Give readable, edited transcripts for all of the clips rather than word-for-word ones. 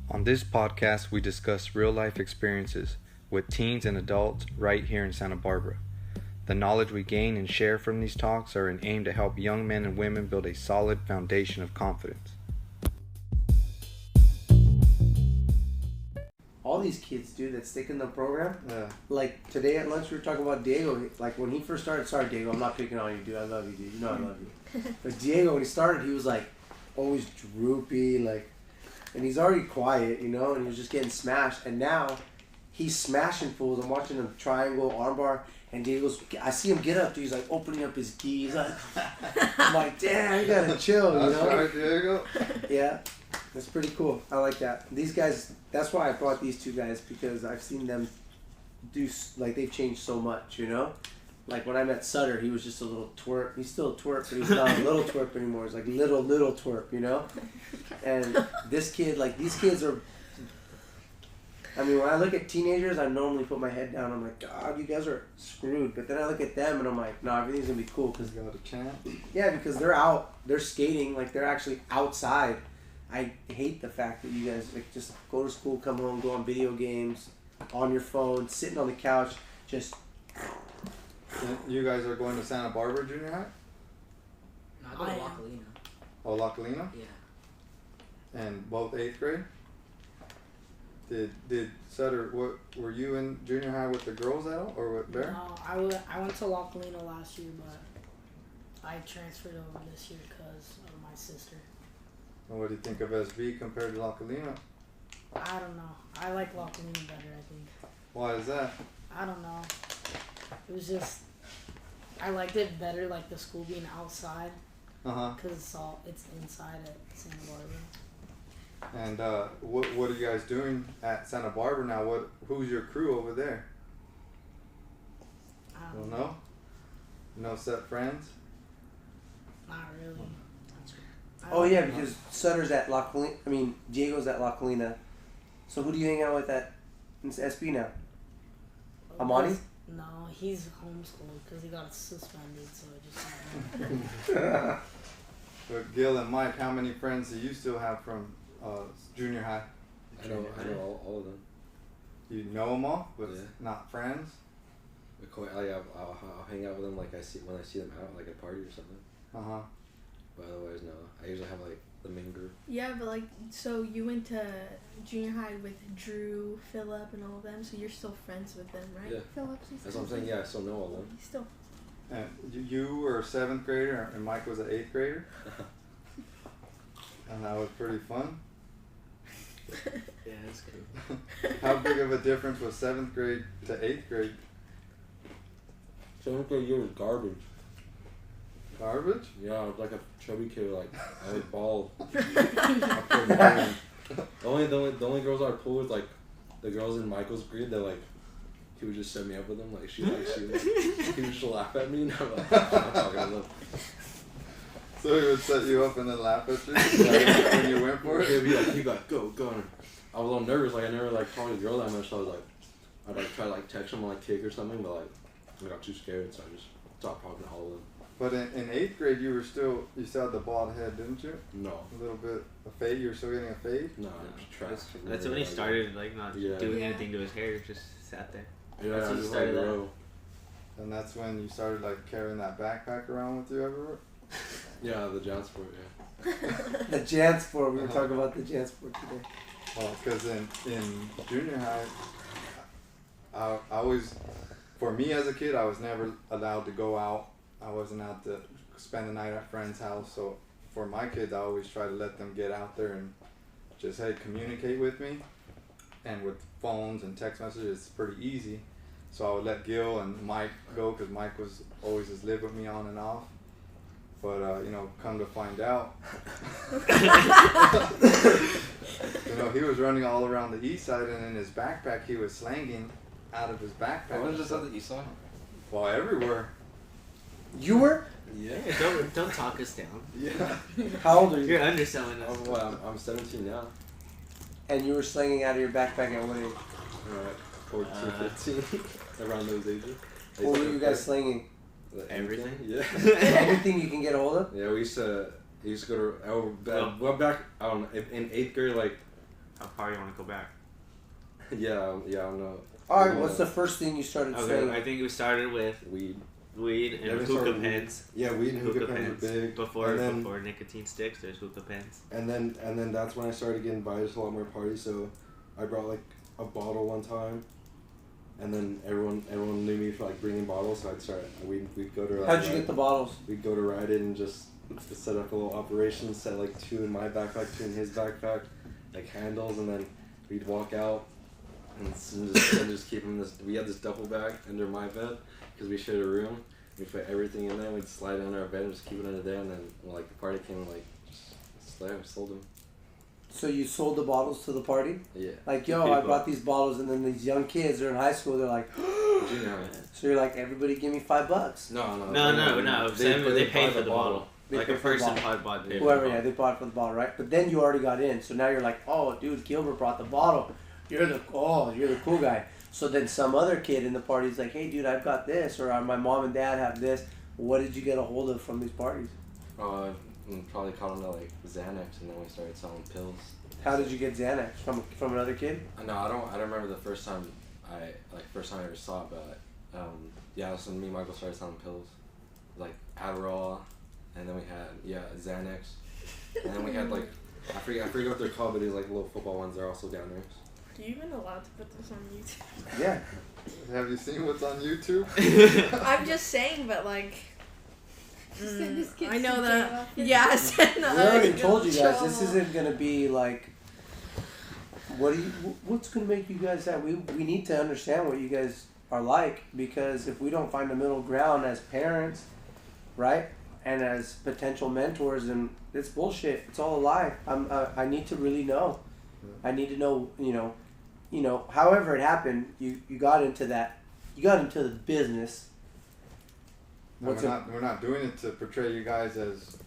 On this podcast, we discuss real-life experiences with teens and adults right here in Santa Barbara. The knowledge we gain and share from these talks are an aim to help young men and women build a solid foundation of confidence. All these kids, dude, that stick in the program. Yeah. Like today at lunch, we were talking about Diego. Like when he first started, sorry, Diego, I'm not picking on you, dude. I love you, dude. You know I love you. But Diego, when he started, he was like always droopy, like, and he's already quiet, you know, and he was just getting smashed. And now he's smashing fools. I'm watching him triangle, armbar, and Diego's, I see him get up, dude. He's like opening up his gi. He's like, I'm like, damn, you gotta chill, you know? Right, Diego. Yeah. That's pretty cool. I like that. These guys, that's why I brought these two guys, because I've seen them do, like, they've changed so much, you know? Like, when I met Sutter, he was just a little twerp. He's still a twerp, but he's not a little twerp anymore. He's like little twerp, you know? And this kid, like, these kids are, I mean, when I look at teenagers, I normally put my head down. I'm like, God, you guys are screwed. But then I look at them, and I'm like, no, everything's going to be cool. Cause you got a chance. Yeah, because they're out. They're skating. Like, they're actually outside. I hate the fact that you guys like just go to school, come home, go on video games, on your phone, sitting on the couch, just. You guys are going to Santa Barbara Junior High? No, I go to La Colina. Oh, La Colina? Yeah. And both 8th grade? Did Sutter, what were you in junior high with the girls at all, or with Bear? No, I went to La Colina last year, but I transferred over this year because of my sister. And what do you think of SB compared to La Colina? I don't know. I like La Colina better, I think. Why is that? I don't know. It was just, I liked it better, like the school being outside. Because it's inside at Santa Barbara. And what are you guys doing at Santa Barbara now? Who's your crew over there? I don't know. No set friends? Not really. Oh yeah, because Sutter's at La Colina. I mean, Diego's at La Colina. So who do you hang out with at SB now? Amani? No, he's homeschooled because he got suspended, so I just. But Gil and Mike, how many friends do you still have from junior high? I know all of them. You know them all, but yeah. Not friends? I'll hang out with them when I see them out, like at a party or something. But otherwise, no. I usually have like the main group. Yeah, but like, so you went to junior high with Drew, Phillip, and all of them, so you're still friends with them, right? Yeah. Phillip, that's what I'm saying. Yeah, I still know all of them. Still. And you were a 7th grader, and Mike was an 8th grader? And that was pretty fun? Yeah, it's cool. How big of a difference was 7th grade to 8th grade? 7th grade year was garbage. Garbage? Yeah, I was like a chubby kid, like I was bald. the only girls I pulled with, like the girls in Michael's grade, that like he would just set me up with them, like he would just laugh at me, and I'm like, I'm not talking to them. So he would set you up and then laugh at you when you went for it? He'd be like, you got go. And I was a little nervous, like I never like talked to a girl that much, so I was like, I'd like try to like text them on like kick or something, but like I got too scared, so I just stopped talking to all of them. But in 8th grade, you still had the bald head, didn't you? No. A little bit of fade. You were still getting a fade. No, I was trash. That's when he started like not doing anything to his hair. Just sat there. Yeah, that's when he started that. And that's when you started like carrying that backpack around with you everywhere. Yeah, the Jansport. Yeah. The Jansport. We were talking about the Jansport today. Well, because in junior high, I always, for me as a kid, I was never allowed to go out. I wasn't out to spend the night at a friend's house. So for my kids, I always try to let them get out there and just, hey, communicate with me. And with phones and text messages, it's pretty easy. So I would let Gil and Mike go, because Mike was always just live with me on and off. But, come to find out, he was running all around the east side, and in his backpack, he was slanging out of his backpack. Wasn't just on the east side? Well, everywhere. You were? Yeah. Don't talk us down. Yeah. How old are you? You're underselling us. Oh, well, I'm 17 now. And you were slinging out of your backpack at what age? 14, 15, around those ages. What were you guys slinging? Everything? Yeah. Everything you can get a hold of? Yeah, we used to go to, back, I don't know, in 8th grade, like, how far you want to go back. Yeah, I don't know. All right, what's the first thing you started saying? I think we started with Weed. and Never hookah started pens. Yeah, weed and hookah pens were big. Before nicotine sticks, there's hookah pens. And then that's when I started getting invited to a lot more parties. So I brought like a bottle one time, and then everyone knew me for like bringing bottles. So we'd go to. How'd you get the bottles? We'd go to Rite Aid and just set up a little operation. Set like 2 in my backpack, 2 in his backpack, like handles, and then we'd walk out and just keep them. We had this duffel bag under my bed because we shared a room. We put everything in there. We'd slide it under our bed and just keep it under there. And then when like the party came, like just sold them. So you sold the bottles to the party? Yeah. Like, yo, I brought these bottles, and then these young kids are in high school. They're like, Junior high. so you're like, everybody give me $5. No. They paid for the bottle. They Like paid a for the person bottle. probably bought it. Whoever, yeah, they bought for the bottle, right? But then you already got in, so now you're like, oh, dude, Gilbert brought the bottle. You're the cool guy. So then some other kid in the party's like, hey, dude, I've got this, or my mom and dad have this. What did you get a hold of from these parties? Probably caught on to like Xanax, and then we started selling pills. How did you get Xanax from another kid? No, I don't remember the first time I ever saw it, but yeah, so me and Michael started selling pills, like Adderall, and then we had Xanax, and then we had like I forget what they're called, but these like little football ones. They're also down there. Are you even allowed to put this on YouTube? Yeah. Have you seen what's on YouTube? I'm just saying, but like. Send this kid I know some that. tail off. Yeah, send We that. already told you guys this isn't gonna be like. What's gonna make you guys that? We need to understand what you guys are like, because if we don't find a middle ground as parents, right, and as potential mentors, then it's bullshit. It's all a lie. I need to really know. I need to know. You know. However it happened, you got into that. You got into the business. No, we're not doing it to portray you guys as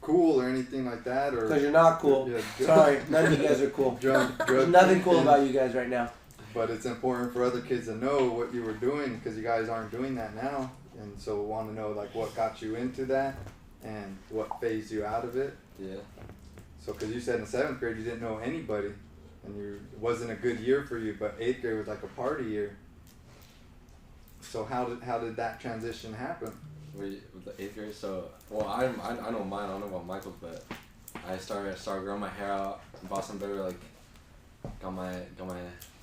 cool or anything like that, or because you're not cool. Yeah, Sorry, none of you guys are cool. There's nothing cool about you guys right now. But it's important for other kids to know what you were doing, because you guys aren't doing that now, and so we want to know like what got you into that and what phased you out of it. Yeah. So, because you said in 7th grade you didn't know anybody, and it wasn't a good year for you, but 8th grade was like a party year. So how did that transition happen? With the 8th grade, so I know mine. I don't know about Michael's, but I started growing my hair out, bought some better, like got my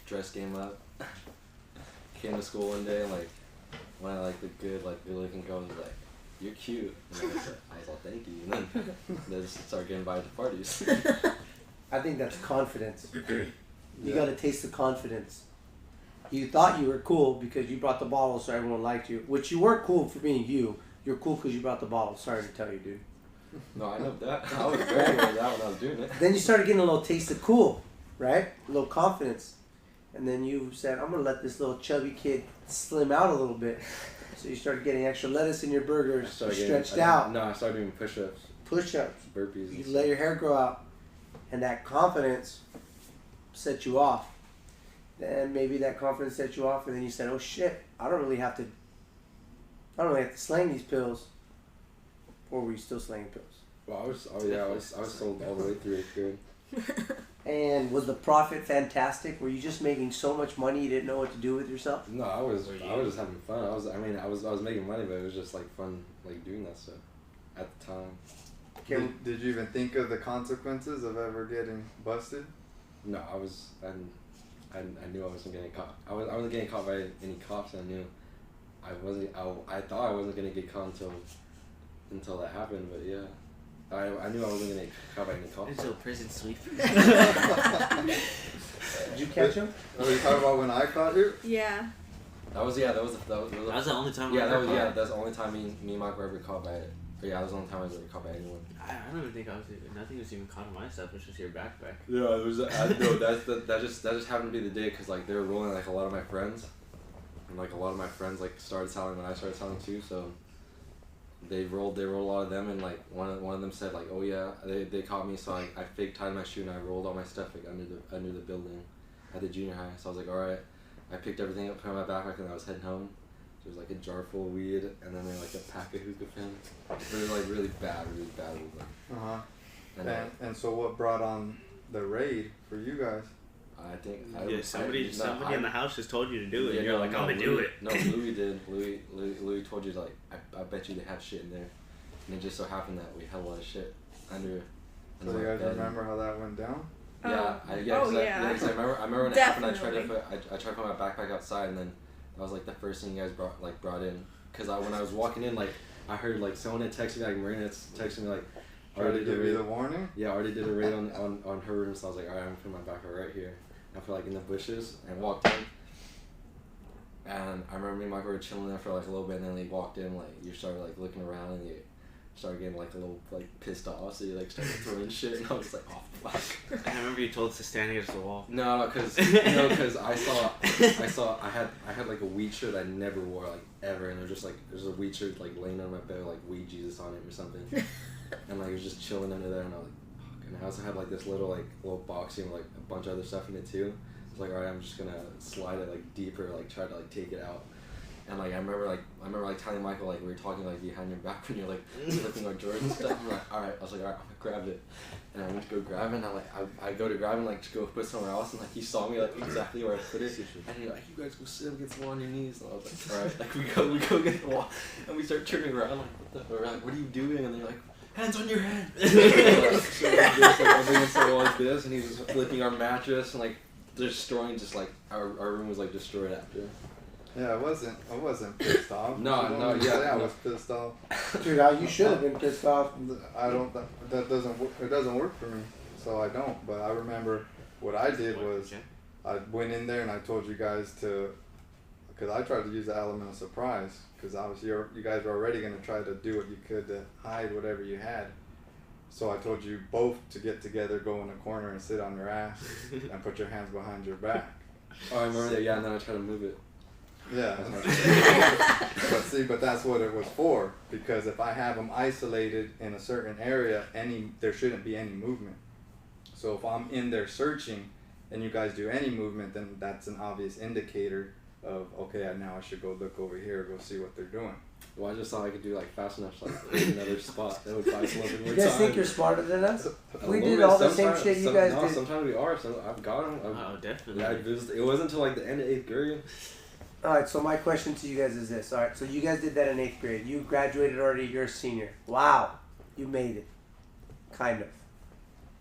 dress game up. Came to school one day and like one of like the good looking girls was like, "You're cute." And I was like, "Thank you." And then just started getting invited to parties. I think that's confidence. You got to taste the confidence. You thought you were cool because you brought the bottle, so everyone liked you. Which you weren't cool for being you. You're cool because you brought the bottle. Sorry to tell you, dude. No, I know that. I was very aware of that when I was doing it. Then you started getting a little taste of cool, right? A little confidence. And then you said, I'm going to let this little chubby kid slim out a little bit. So you started getting extra lettuce in your burgers, stretched out. No, I started doing push-ups. Push-ups. Burpees. You let your hair grow out. And that confidence set you off. Then maybe that confidence set you off, and then you said, "Oh shit, I don't really have to slang these pills." Or were you still slanging pills? Well, I was sold all the way through 8th grade. And was the profit fantastic? Were you just making so much money you didn't know what to do with yourself? No, I was just having fun. I was making money, but it was just like fun, like doing that stuff at the time. Did you even think of the consequences of ever getting busted? No, I knew I wasn't getting caught. I wasn't getting caught by any cops. I knew I wasn't. I thought I wasn't gonna get caught until that happened. But yeah, I knew I wasn't gonna get caught by any cops. Until prison sweep. Did you catch him? Are you talking about when I caught you? Yeah. That was the only time. That's the only time me and Mike were ever caught by it. But yeah, that was the only time I was ever caught by anyone. I don't even think nothing was even caught on my stuff. It was just your backpack. Yeah, it was. That just happened to be the day because like they were rolling like a lot of my friends, and like a lot of my friends like started selling when I started selling too. So they rolled a lot of them, and like one of them said like, "Oh yeah, they caught me." So I fake tied my shoe and I rolled all my stuff like under the building at the junior high. So I was like, all right. I picked everything up, put it in my backpack, and I was heading home. There was like a jar full of weed, and then like a pack of hookah pens. They were like really bad with them. And so what brought on the raid for you guys? I think somebody in the house just told you to do it. Yeah, and you're like, I'm gonna do it. No, Louis did. Louis told you like, I bet you they have shit in there, and it just so happened that we had a lot of shit under. So you guys remember how that went down? Yeah, I remember when it happened. I tried to put my backpack outside, and then that was like the first thing you guys brought in. Cause when I was walking in, like I heard like someone had texted me, like Marina had texted me like. Already give you the warning? Yeah, I already did a raid on her room, so I was like, alright, I'm gonna put my backpack right here. I put like in the bushes and walked in. And I remember me and Michael were chilling there for like a little bit, and then they walked in, like you started like looking around, and you started getting like a little like pissed off, so you like started throwing shit, and I was like, oh fuck. I remember you told us to stand against the wall. No, cause I had like a weed shirt I never wore like ever, and there's a weed shirt like laying on my bed like weed Jesus on it or something. And like it was just chilling under there, and I was like, fuck. And I also had like this little boxing with like a bunch of other stuff in it too. I was like, alright, I'm just gonna slide it like deeper, like try to like take it out. And like I remember telling Michael like we were talking like behind your back when you're like flipping our drawers and stuff. I'm like, alright. I was like, alright, I'm gonna grab it. And I went to go grab it, and I go to grab it and like to go put it somewhere else, and like he saw me like exactly where I put it, and he's like, you guys go sit against the wall on your knees. And I was like, alright. Like we go against the wall, and we start turning around like we're like, what are you doing? And they're like, hands on your head. So like this, and he was flipping our mattress and like destroying, just like our room was like destroyed after. Yeah, I wasn't pissed off. No, I was pissed off. Dude, you should have been pissed off. It doesn't work for me, so I don't. But I remember what I did was I went in there and I told you guys to, because I tried to use the element of surprise, because obviously you guys were already going to try to do what you could to hide whatever you had. So I told you both to get together, go in a corner and sit on your ass and put your hands behind your back. Oh, I remember that, yeah, and then I tried to move it. Yeah. But that's what it was for, because if I have them isolated in a certain area, there shouldn't be any movement. So if I'm in there searching and you guys do any movement, then that's an obvious indicator of, okay, now I should go look over here, go see what they're doing. Well, I just thought I could do like fast enough to like in another spot. That would buy us a little bit more You guys time. think you're smarter than us? We did bit. all the same shit you guys did. Sometimes we are. So I've got them. Oh, definitely. Yeah, it wasn't until like the end of 8th grade. Alright, so my question to you guys is this. Alright, so you guys did that in 8th grade. You graduated already, you're a senior. Wow. You made it. Kind of.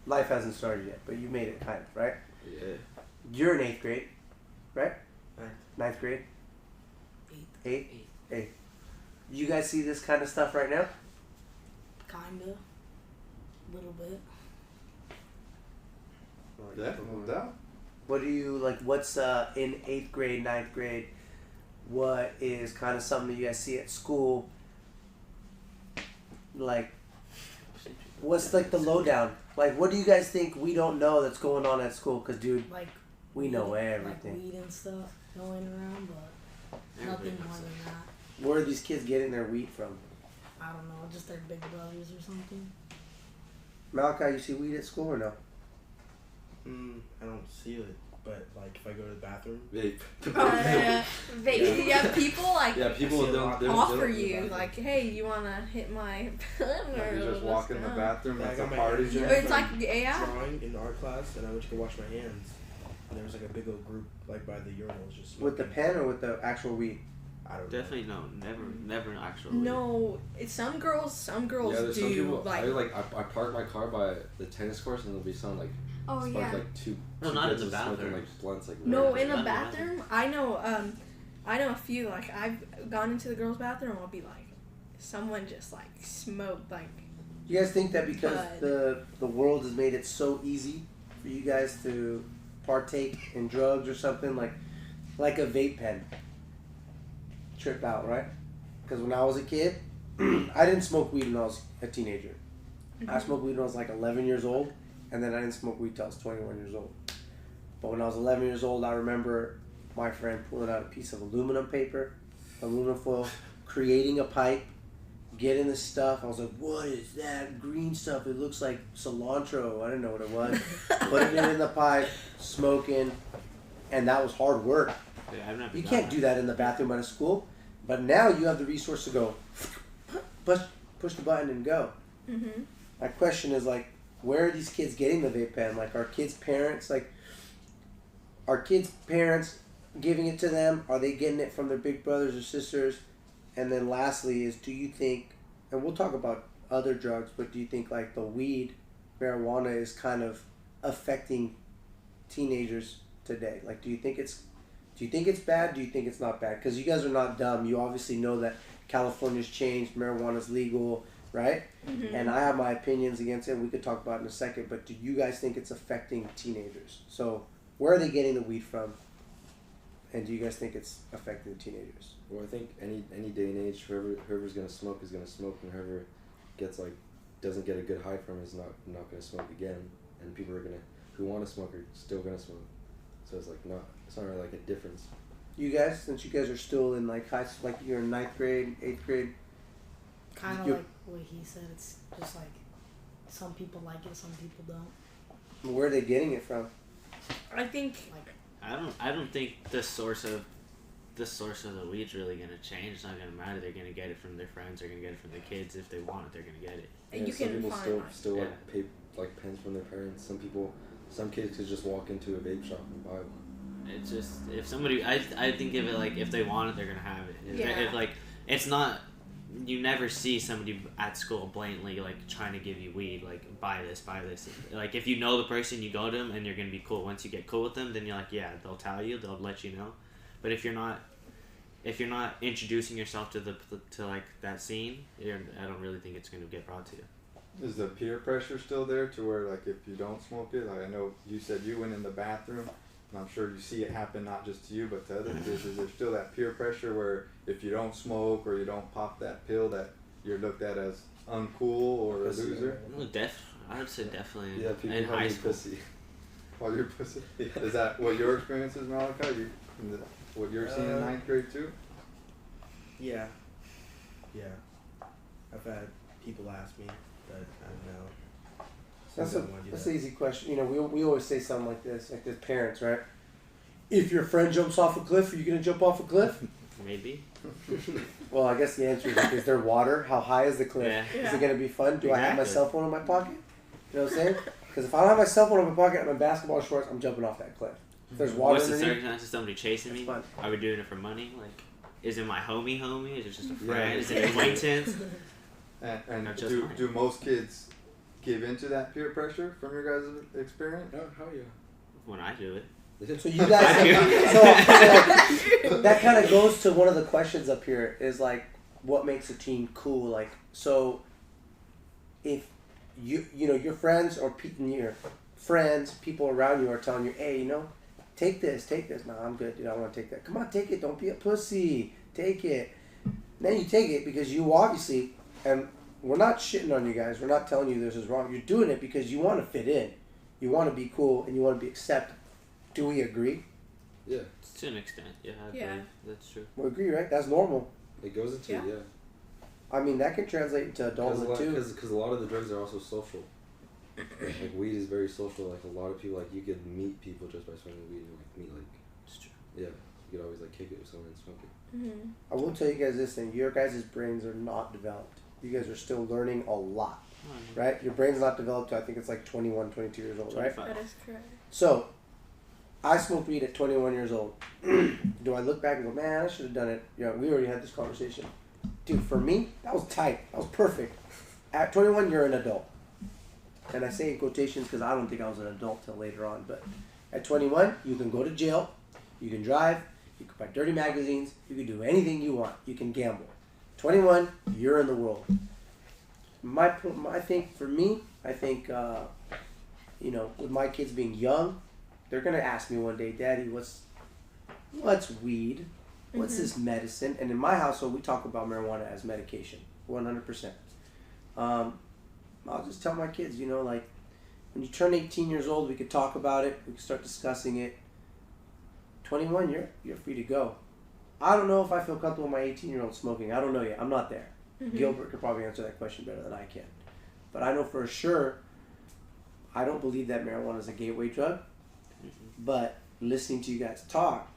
Life hasn't started yet, but you made it, kind of, right? Yeah. You're in 8th grade, right? 9th grade? 8th. 8th. You guys see this kind of stuff right now? Kinda. Little bit. Yeah, no doubt. What do you, like, what's in 8th grade, 9th grade, what is kind of something that you guys see at school? Like, what's like the lowdown? Like, what do you guys think we don't know that's going on at school? Because, dude, Like we know weed, everything. Like weed and stuff going around, but nothing more than that. Where are these kids getting their weed from? I don't know, just their big brothers or something. Malachi, you see weed at school or no? I don't see it, but like if I go to the bathroom, Vape. Yeah, people like people don't offer you like, hey, you wanna hit my pen Like or you just walk in the bathroom, I it's a got my party hands jam. on It's like, yeah. drawing in art class, and I went to go wash my hands, and there was like a big old group like by the urinals just With the smoking. pen or with the actual weed? I don't Definitely no, never actually. No, it's some girls Yeah, there's do some people. like. I park my car by the tennis course, and there'll be some like Oh spark, yeah. like two not in kids the just smoking bathroom. like blunts like No, right in the Not in the bathroom, I know a few. Like I've gone into the girls' bathroom, I'll be like, someone just like smoked like. You guys think that because Bud. the world has made it so easy for you guys to partake in drugs or something like a vape pen? Trip out, right? Because when I was a kid, I didn't smoke weed when I was a teenager. I smoked weed when I was like 11 years old, and then I didn't smoke weed till I was 21 years old. But when I was 11 years old, I remember my friend pulling out a piece of aluminum paper, aluminum foil, creating a pipe, getting the stuff. I was like, what is that green stuff? It looks like cilantro. I didn't know what it was. Putting it in the pipe, smoking, and that was hard work. Yeah, I've never You done can't that. do that in the bathroom at a school, but now you have the resource to go push the button and go. Mm-hmm. My question is like, where are these kids getting the vape pen? Like, are kids' parents like, are kids' parents giving it to them? Are they getting it from their big brothers or sisters? And then lastly is, do you think, and we'll talk about other drugs, but do you think like the weed, marijuana is kind of affecting teenagers today? Like, do you think it's bad? Do you think it's not bad? Because you guys are not dumb. You obviously know that California's changed, marijuana's legal, right? Mm-hmm. And I have my opinions against it. We could talk about it in a second. But do you guys think it's affecting teenagers? So where are they getting the weed from? And do you guys think it's affecting the teenagers? Well, I think any day and age, whoever's gonna smoke is gonna smoke, and whoever gets doesn't get a good high from it is not gonna smoke again. And people who want to smoke are still gonna smoke. So it's not really like a difference. You guys, since you guys are still in like high school, like you're in 9th grade, 8th grade. Kind of like what he said. It's just like some people like it, some people don't. Where are they getting it from? I think I don't think the source of the weed's really gonna change. It's not gonna matter. They're gonna get it from their friends. They're gonna get it from their kids. If they want it, they're gonna get it. And you some can people find still pay pens from their parents. Some kids could just walk into a vape shop and buy one. It's just if somebody, I think of it like if they want it, they're gonna have it. Yeah. It's not. You never see somebody at school blatantly trying to give you weed, buy this. Like if you know the person, you go to them and you're gonna be cool. Once you get cool with them, then you're like, yeah, they'll tell you, they'll let you know. But if you're not introducing yourself to that scene, I don't really think it's gonna get brought to you. Is the peer pressure still there to where if you don't smoke it, I know you said you went in the bathroom, and I'm sure you see it happen not just to you but to other kids. Is there still that peer pressure where if you don't smoke or you don't pop that pill that you're looked at as uncool or a loser? I would say definitely. Yeah, people in call high me school. pussy. Call you pussy? Is that what your experience is, Malachi? What you're seeing in 9th grade too? Yeah. I've had people ask me, but I don't know. That's an easy question. We always say something like this parents, right? If your friend jumps off a cliff, are you going to jump off a cliff? Maybe. Well, I guess the answer is there water? How high is the cliff? Yeah. Is it going to be fun? Do I have my cell phone in my pocket? You know what I'm saying? Because if I don't have my cell phone in my pocket and my basketball shorts, I'm jumping off that cliff. If there's water What's the underneath, circumstance of somebody chasing me? fun. Are we doing it for money? Is it my homie? Is it just a friend? Is it an acquaintance? And just do most kids give into that peer pressure from your guys' experience? How are you? When I do it. So you guys, so that kind of goes to one of the questions up here is what makes a teen cool? So if your friends or your friends, people around you are telling you, hey, take this. No, I'm good, dude. I don't want to take that. Come on, take it. Don't be a pussy. Take it. Then you take it because you obviously, and we're not shitting on you guys. We're not telling you this is wrong. You're doing it because you want to fit in. You want to be cool and you want to be accepted. Do we agree? Yeah. To an extent, yeah. I believe that's true. We agree, right? That's normal. It goes into Yeah. I mean, that can translate into adulthood too. Because a lot of the drugs are also social. Weed is very social. A lot of people, you could meet people just by smoking weed and It's true. yeah, you could always kick it with someone and smoke it. Mm-hmm. I will tell you guys this thing. Your guys' brains are not developed. You guys are still learning a lot, right? Your brain's not developed till I think it's 21, 22 years old, right? 25. That is correct. So, I smoked weed at 21 years old. Do I look back and go, man, I should have done it? We already had this conversation. Dude, for me, that was tight. That was perfect. At 21, you're an adult. And I say in quotations because I don't think I was an adult till later on. But at 21, you can go to jail. You can drive. You can buy dirty magazines. You can do anything you want. You can gamble. 21, you're in the world. I think for me, with my kids being young, they're going to ask me one day, Daddy, what's weed? What's this medicine? And in my household, we talk about marijuana as medication, 100%. I'll just tell my kids, when you turn 18 years old, we could talk about it. We could start discussing it. 21, you're free to go. I don't know if I feel comfortable with my 18-year-old smoking. I don't know yet. I'm not there. Mm-hmm. Gilbert could probably answer that question better than I can. But I know for sure, I don't believe that marijuana is a gateway drug. Mm-hmm. But listening to you guys talk,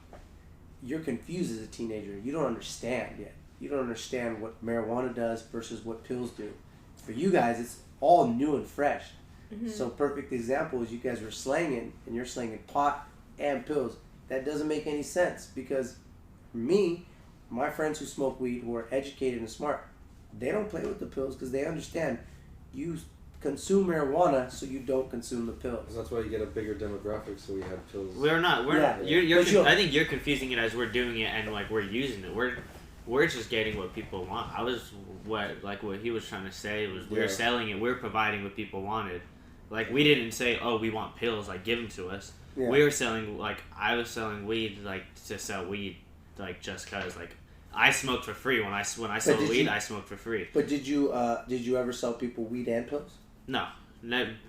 you're confused as a teenager. You don't understand yet. You don't understand what marijuana does versus what pills do. For you guys, it's all new and fresh. Mm-hmm. So perfect example is you guys were slanging, and you're slanging pot and pills. That doesn't make any sense because me, my friends who smoke weed, who are educated and smart, they don't play with the pills because they understand you consume marijuana so you don't consume the pills. That's why you get a bigger demographic, so we have pills. We're not. We're Yeah. I think you're confusing it as we're doing it and like we're using it. We're just getting what people want. What he was trying to say was we're selling it. We're providing what people wanted. Like we didn't say, oh, we want pills. Like give them to us. Yeah. We were selling I was selling weed like to sell weed like just cause like I smoked for free when I sold weed. I smoked for free. But did you ever sell people weed and pills? No,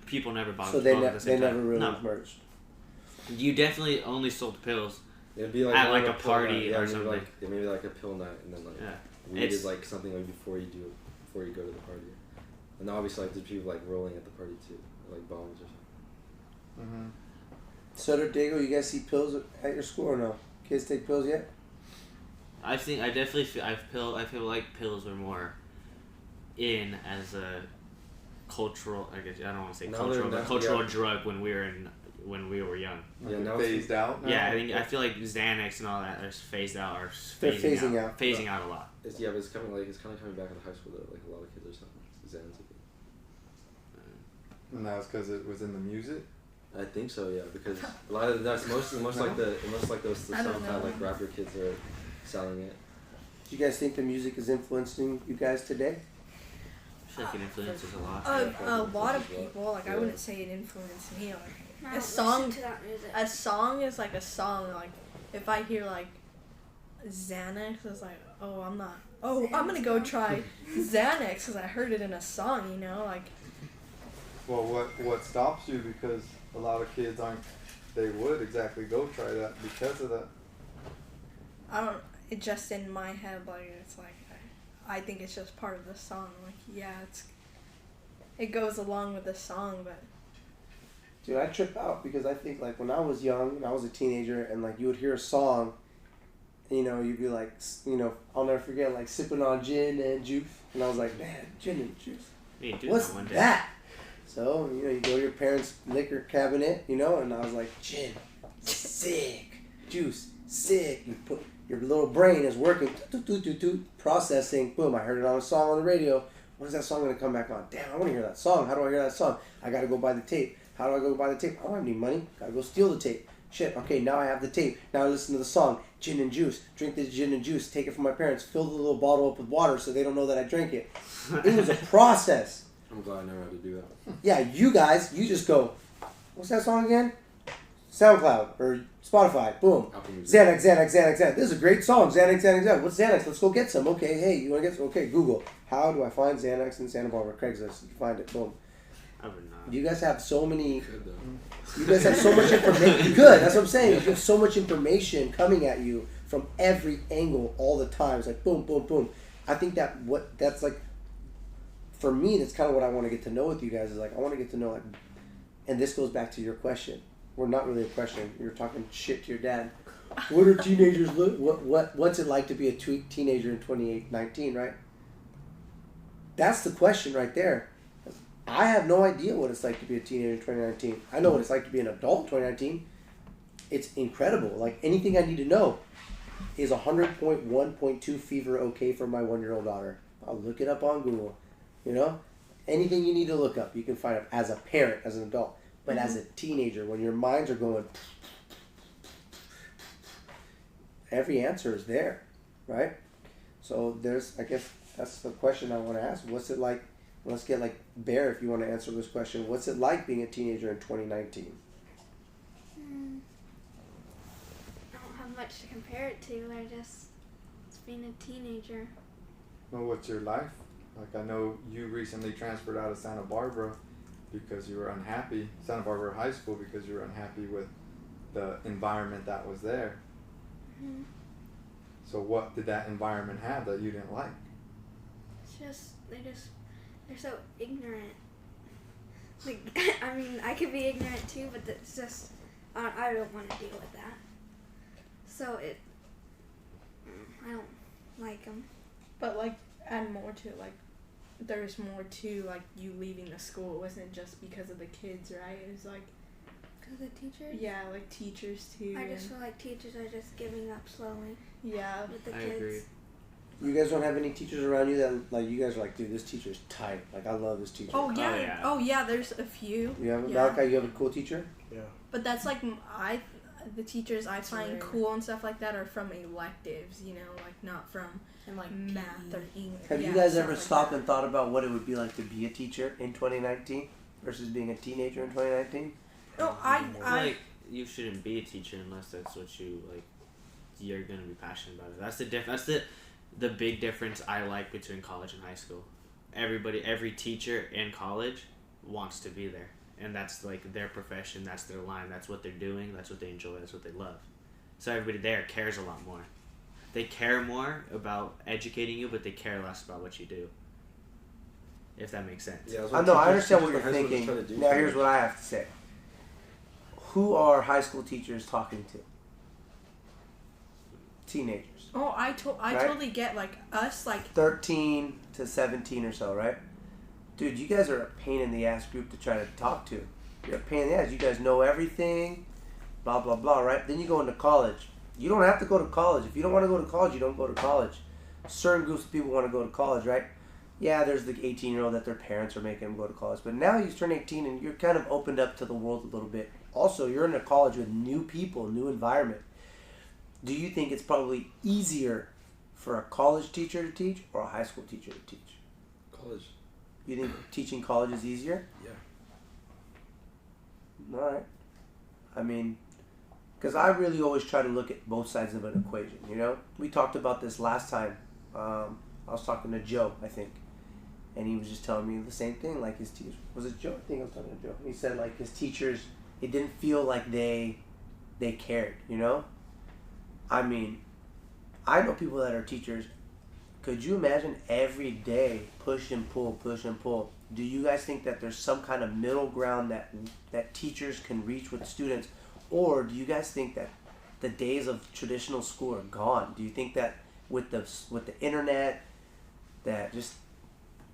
people never bought. So both they at the same never time. really No. merged. You definitely only sold pills. It'd be like at more like of a pill party night. Yeah, or maybe something. Maybe like a pill night, and then like weed is like something like before you go to the party, and obviously like there's people like rolling at the party too, like bombs or something. Sutter, Dago, you guys see pills at your school or no? Kids take pills yet? I definitely feel I feel like pills are more in as a cultural. I guess I don't want to say Now cultural, they're but cultural drug when we were young. Like Yeah, now phased out. Now? Yeah, I feel like Xanax and all that are phased out or They're phasing out. phasing out a lot. But it's kind of coming back in high school though. Like a lot of kids are selling Xanax. And that was because it was in the music. I think so, yeah, because a lot of that's most like those I don't SoundCloud know. like rapper kids are selling it. Do you guys think the music is influencing you guys today? I feel like it influences a lot. A lot of people, like I Yeah. wouldn't say it influenced me. Like I a don't song, listen to that music. a song is like a song. Like if I hear like Xanax, it's like, oh, I'm not. Oh, I'm gonna go try Xanax because I heard it in a song. You know, like Well, what stops you because a lot of kids they would exactly go try that because of that. I don't. It just in my head, like it's like I think it's just part of the song. Like yeah, it goes along with the song, but Dude, I trip out because I think like when I was young and I was a teenager and like you would hear a song, and, you know, you'd be like, you know, I'll never forget like sipping on gin and juice, and I was like, man, gin and juice. Me too, What's one day. that? So, you know, you go to your parents' liquor cabinet, you know, and I was like, gin, sick, juice, sick. You put your little brain is working, processing. Boom! I heard it on a song on the radio. When is that song gonna come back on? Damn, I want to hear that song. How do I hear that song? I gotta go buy the tape. How do I go buy the tape? I don't have any money. Gotta go steal the tape. Shit. Okay, now I have the tape. Now I listen to the song. Gin and juice. Drink this gin and juice. Take it from my parents. Fill the little bottle up with water so they don't know that I drank it. It was a process. I'm glad I never had to do that. Yeah, you guys, you just go, what's that song again? SoundCloud or Spotify. Boom. Apple Music. Xanax. This is a great song. Xanax. What's Xanax? Let's go get some. Okay, hey, you want to get some? Okay, Google. How do I find Xanax in Santa Barbara? Craigslist. You find it. Boom. I would not. You guys have so many. Good though. You guys have so much information. Good. That's what I'm saying. You have so much information coming at you from every angle all the time. It's like boom, boom, boom. I think that's like. For me, that's kind of what I want to get to know with you guys. Is like I want to get to know like, and this goes back to your question. Well, not really a question. You're talking shit to your dad. What are teenagers look? What's it like to be a teenager in 2019? Right. That's the question right there. I have no idea what it's like to be a teenager in 2019. I know what it's like to be an adult in 2019. It's incredible. Like anything I need to know, is 100.1.2 fever okay for my 1-year-old daughter? I'll look it up on Google. You know, anything you need to look up, you can find it as a parent, as an adult. But as a teenager, when your minds are going, every answer is there, right? So I guess that's the question I want to ask. What's it like? Let's get like Bear, if you want to answer this question. What's it like being a teenager in 2019? I don't have much to compare it to. It's being a teenager. Well, what's your life? Like I know you recently transferred out of Santa Barbara because you were unhappy, Santa Barbara High School, because you were unhappy with the environment that was there. Mm-hmm. So what did that environment have that you didn't like? It's just they're so ignorant. Like I mean, I could be ignorant too, but it's just I don't want to deal with that. So I don't like them. but like add more to it. Like there's more to like you leaving the school. It wasn't just because of the kids, right? It was like The teachers? Yeah, like teachers too. I just feel like teachers are just giving up slowly Yeah. with the I kids. agree. You guys don't have any teachers around you that like you guys are like, dude, this teacher's tight. Like I love this teacher. Oh yeah. Oh, yeah. Oh yeah. There's a few. You have Yeah. Malachi, you have a cool teacher? Yeah. But that's like the teachers I find rare. cool and stuff like that are from electives, you know, like not from And like math PE. or English. Have Yeah, you guys stuff ever like stopped that. and thought about what it would be like to be a teacher in 2019 versus being a teenager in 2019? No, I feel like you shouldn't be a teacher unless that's what you're gonna be passionate about it. That's the That's the big difference I like between college and high school. Every teacher in college wants to be there, and that's like their profession. That's their line. That's what they're doing. That's what they enjoy. That's what they love. So everybody there cares a lot more. They care more about educating you, but they care less about what you do. If that makes sense. Yeah, I know, I understand what you're thinking. Now here's what I have to say. Who are high school teachers talking to? Teenagers. Oh, I Right? totally get like us like 13 to 17 or so, right? Dude, you guys are a pain in the ass group to try to talk to. You're a pain in the ass. You guys know everything, blah, blah, blah, right? Then you go into college. You don't have to go to college. If you don't want to go to college, you don't go to college. Certain groups of people want to go to college, right? Yeah, there's the 18-year-old that their parents are making them go to college. But now you turn 18 and you're kind of opened up to the world a little bit. Also, you're in a college with new people, new environment. Do you think it's probably easier for a college teacher to teach or a high school teacher to teach? College. You think teaching college is easier? Yeah. All right. I mean, because I really always try to look at both sides of an equation, you know? We talked about this last time. I was talking to Joe, I think. And he was just telling me the same thing, like his teachers. Was it Joe? I think I was talking to Joe. He said, like, his teachers, it didn't feel like they cared, you know? I mean, I know people that are teachers. Could you imagine every day push and pull, push and pull? Do you guys think that there's some kind of middle ground that teachers can reach with students? Or do you guys think that the days of traditional school are gone? Do you think that with the internet, that just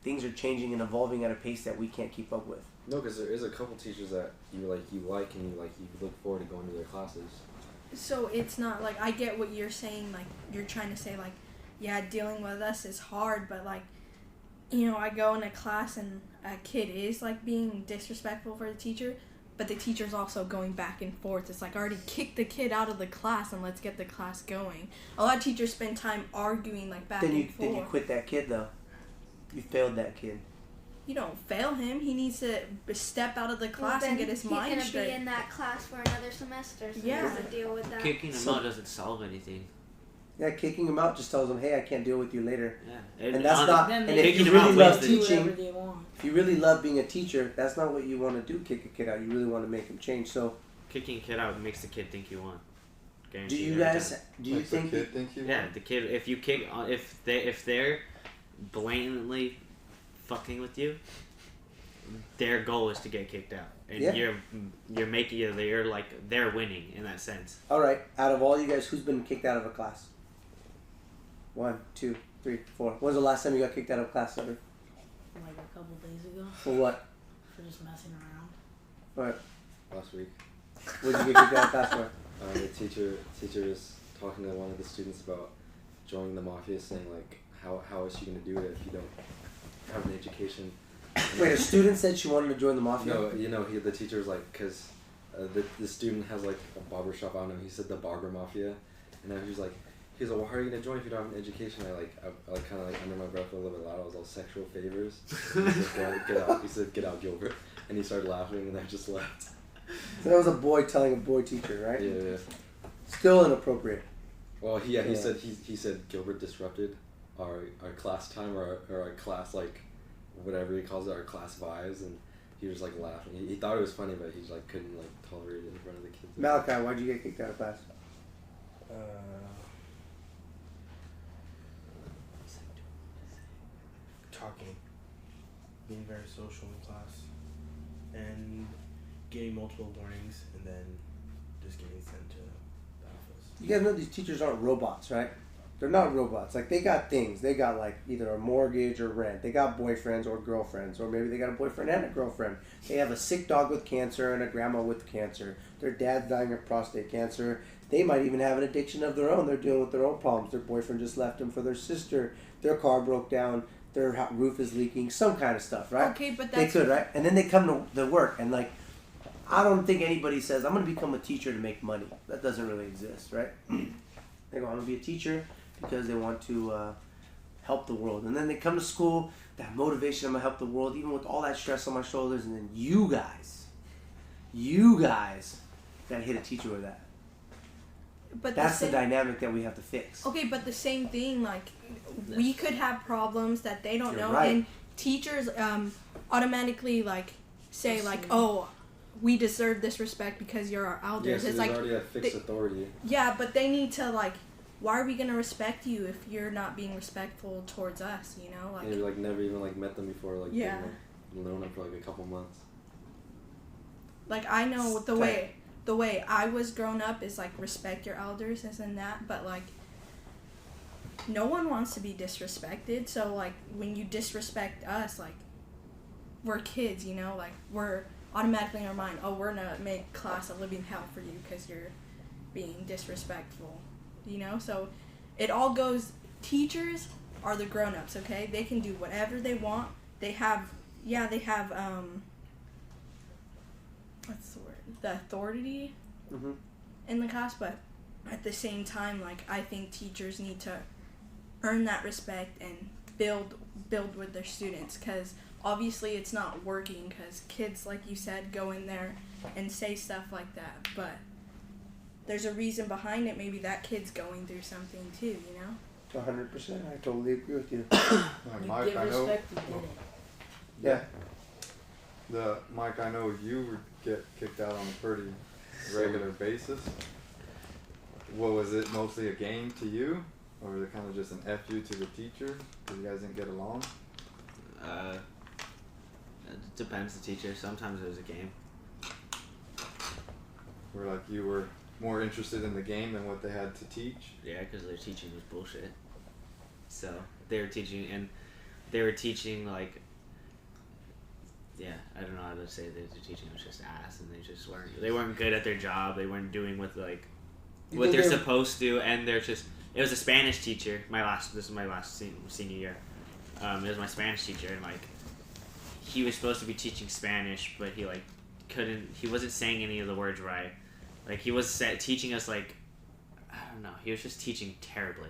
things are changing and evolving at a pace that we can't keep up with? No, because there is a couple teachers that you like and you look forward to going to their classes. so it's not like I get what you're saying, like you're trying to say like, yeah, dealing with us is hard, but like, you know, I go in a class and a kid is like being disrespectful for the teacher, but the teacher's also going back and forth. It's like, already kick the kid out of the class and let's get the class going. A lot of teachers spend time arguing like back and forth. Then you quit that kid though. You failed that kid. You don't fail him. He needs to step out of the class and get his mind He's straight. gonna be in that class for another semester, so Yeah. he has to deal with that. Kicking them out doesn't solve anything. Yeah, kicking him out just tells him, hey, I can't deal with you later. Yeah. And that's not. Then And they if kicking you him out really ways love to do whatever teaching, they want. if you really love being a teacher, that's not what you want to do. Kick a kid out. You really want to make him change. So, Kicking a kid out makes the kid think you won. do Guaranteed you every guys? time. Do you Makes the think? kid think you Yeah, won. the kid. If you kick, if they're blatantly fucking with you, their goal is to get kicked out, and Yeah. you're making it. You're like they're winning in that sense. All right. Out of all you guys, who's been kicked out of a class? 1, 2, 3, 4. When's the last time you got kicked out of class, Sutter? Like a couple days ago For what? for just messing around. What? Last week, What did you get kicked out of class for? the teacher was talking to one of the students about joining the mafia, saying like, how is she gonna do it if you don't have an education? Wait, a student said she wanted to join the mafia. No, the teacher was like, because the student has like a barber shop. I don't know. He said the barber mafia, and then he was like, well, how are you gonna join if you don't have an education? I kind of like under my breath a little bit loud. I was all sexual favors. And he said, get out. He said, get out, Gilbert. And he started laughing, and I just left. So that was a boy telling a boy teacher, right? Yeah. Still inappropriate. Well, he said he said Gilbert disrupted our class time or our class, like whatever he calls it, our class vibes, and he was like laughing. He thought it was funny, but he like couldn't like tolerate it in front of the kids. Malachi, why'd you get kicked out of class? Talking, being very social in class, and getting multiple warnings, and then just getting sent to the office. You guys know these teachers aren't robots, right? They're not robots. Like, they got things. They got, like, either a mortgage or rent. They got boyfriends or girlfriends. Or maybe they got a boyfriend and a girlfriend. They have a sick dog with cancer and a grandma with cancer. Their dad's dying of prostate cancer. They might even have an addiction of their own. They're dealing with their own problems. Their boyfriend just left them for their sister. Their car broke down. Their roof is leaking. Some kind of stuff, right? Okay, but They that's could, right? And then they come to the work and, like, I don't think anybody says, I'm going to become a teacher to make money. That doesn't really exist, right? They go, I'm going to be a teacher because they want to help the world. And then they come to school, that motivation, I'm going to help the world, even with all that stress on my shoulders. And then you guys got to hit a teacher with that. but That's the same, dynamic that we have to fix. okay, but the same thing, like, we could have problems that they don't You're know, right. and teachers automatically, like, say, like, oh, we deserve this respect because you're our Yeah, elders. so It's there's like, already a fixed authority. yeah, but they need to, like, why are we going to respect you if you're not being respectful towards us, you know? Like, And you like never even like met them before, like Yeah. you've known them for like a couple months. like I know Right. the way I was grown up is, like, respect your elders, this and that, but, like, no one wants to be disrespected, so, like, when you disrespect us, like, we're kids, you know? Like, we're automatically in our mind, oh, we're gonna make class a living hell for you because you're being disrespectful, you know? So it all goes, teachers are the grown-ups, okay? They can do whatever they want. They have what's the word? The authority Mm-hmm. in the class, but at the same time, like, I think teachers need to earn that respect and build with their students, because obviously it's not working because kids, like you said, go in there and say stuff like that, but there's a reason behind it. Maybe that kid's going through something too, you know? 100%. I totally agree with you. You Mike, give I know. respect, you get it. Yeah. Mike, I know you would get kicked out on a pretty regular basis. What was it? Mostly a game to you, or was it kind of just an FU to the teacher because you guys didn't get along? It depends the teacher. Sometimes it was a game. Where like you were more interested in the game than what they had to teach. Yeah, because their teaching was bullshit. So they were teaching like, yeah, I don't know how to say that their teaching was just ass, and they weren't good at their job. They weren't doing what You what think they're supposed to, and it was a Spanish teacher. This is my last senior year. It was my Spanish teacher, and like, he was supposed to be teaching Spanish, but he like he wasn't saying any of the words right. Like, he was teaching us, like, I don't know, he was just teaching terribly.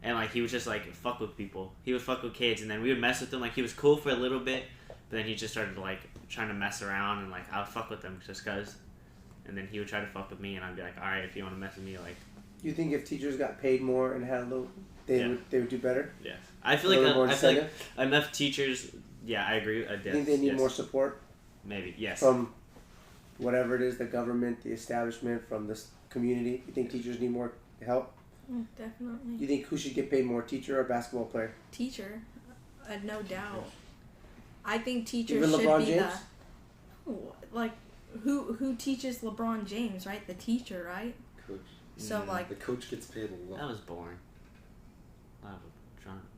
And like, he would just like fuck with people. He would fuck with kids, and then we would mess with him. Like, he was cool for a little bit, but then he just started like trying to mess around, and like, I would fuck with him just cause. And then he would try to fuck with me, and I'd be like, alright, if you want to mess with me, like. You think if teachers got paid more and had a little, they would do better? Yeah, I feel A like little more I feel like incentive? enough teachers. Yeah, I agree. You think they need yes. more support Maybe yes. from whatever it is, the government, the establishment, from this community? You think teachers need more help? Definitely. You think who should get paid more, teacher or basketball player? Teacher, no doubt. I think teachers Even should LeBron be James? like, who teaches LeBron James, right? The teacher, right? Coach. So, like, The coach gets paid a lot. That was boring.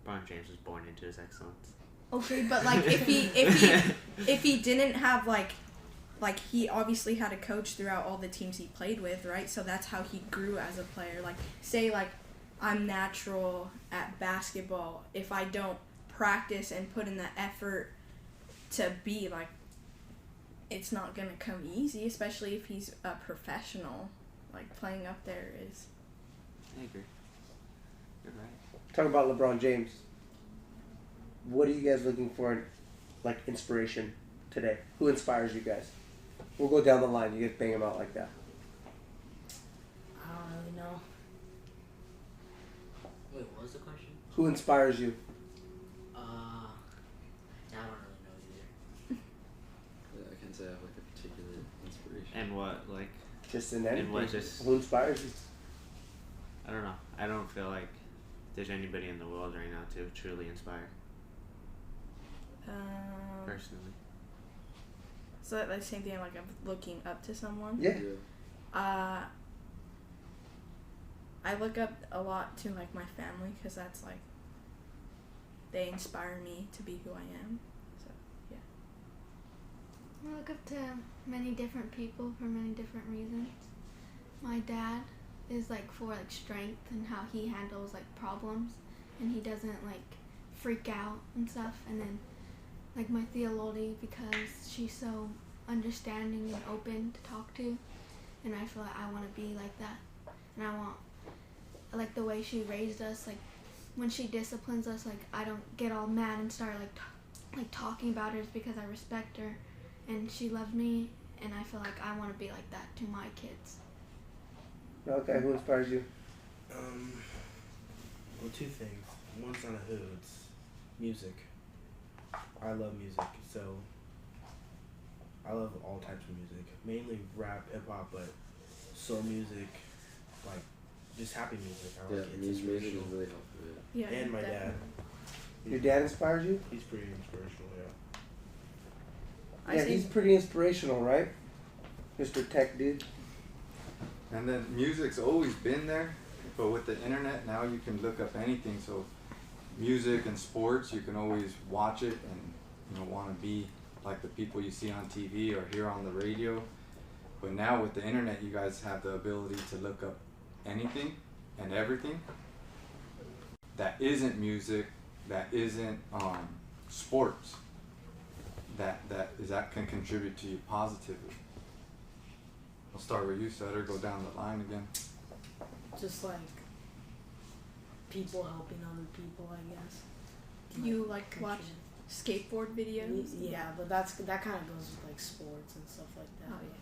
Brian James was born into his excellence. okay, but like, if he didn't have like he obviously had a coach throughout all the teams he played with, right? So that's how he grew as a player. Like, say, like, I'm natural at basketball. If I don't practice and put in the effort to be, like, it's not gonna come easy, especially if he's a professional. Like, playing up there is. I agree. You're right. Talk about LeBron James. What are you guys looking for in, like, inspiration today? Who inspires you guys? We'll go down the line. You guys bang them out like that. I don't really know. Wait, what was the question? Who inspires you? I don't really know either. Yeah, I can't say I have like a particular inspiration. And what, like, Just in anything. what just- Who inspires you? I don't know. I don't feel like there's anybody in the world right now to truly inspire. Personally. So that, like, same thing, like, I'm looking up to someone. Yeah. I look up a lot to like my family because that's like they inspire me to be who I am. So yeah. I look up to many different people for many different reasons. My dad is like for like strength and how he handles like problems, and he doesn't like freak out and stuff. And then like my Thea Lodi, because she's so understanding and open to talk to, and I feel like I want to be like that. And I want like the way she raised us, like when she disciplines us, like I don't get all mad and start like talking about her. It's because I respect her and she loves me, and I feel like I want to be like that to my kids. Okay, who inspires you? Well, two things. One's not a who, it's music. I love music, so I love all types of music. Mainly rap, hip hop, but soul music, like just happy music. I like it. It's music is inspirational. really helpful. Yeah. And my dad. definitely. Your dad inspires you? He's pretty inspirational, yeah. Yeah, he's pretty inspirational, right? Mr. Tech Dude. And then music's always been there, but with the internet now you can look up anything. So music and sports, you can always watch it and want to be like the people you see on TV or hear on the radio. But now with the internet, you guys have the ability to look up anything and everything that isn't music, that isn't sports, that can contribute to you positively. I'll start with you, Sutter. Go down the line again. Just like people helping other people, I guess. Do you like watch skateboard videos? Yeah, but that kind of goes with like sports and stuff like that. Oh yeah.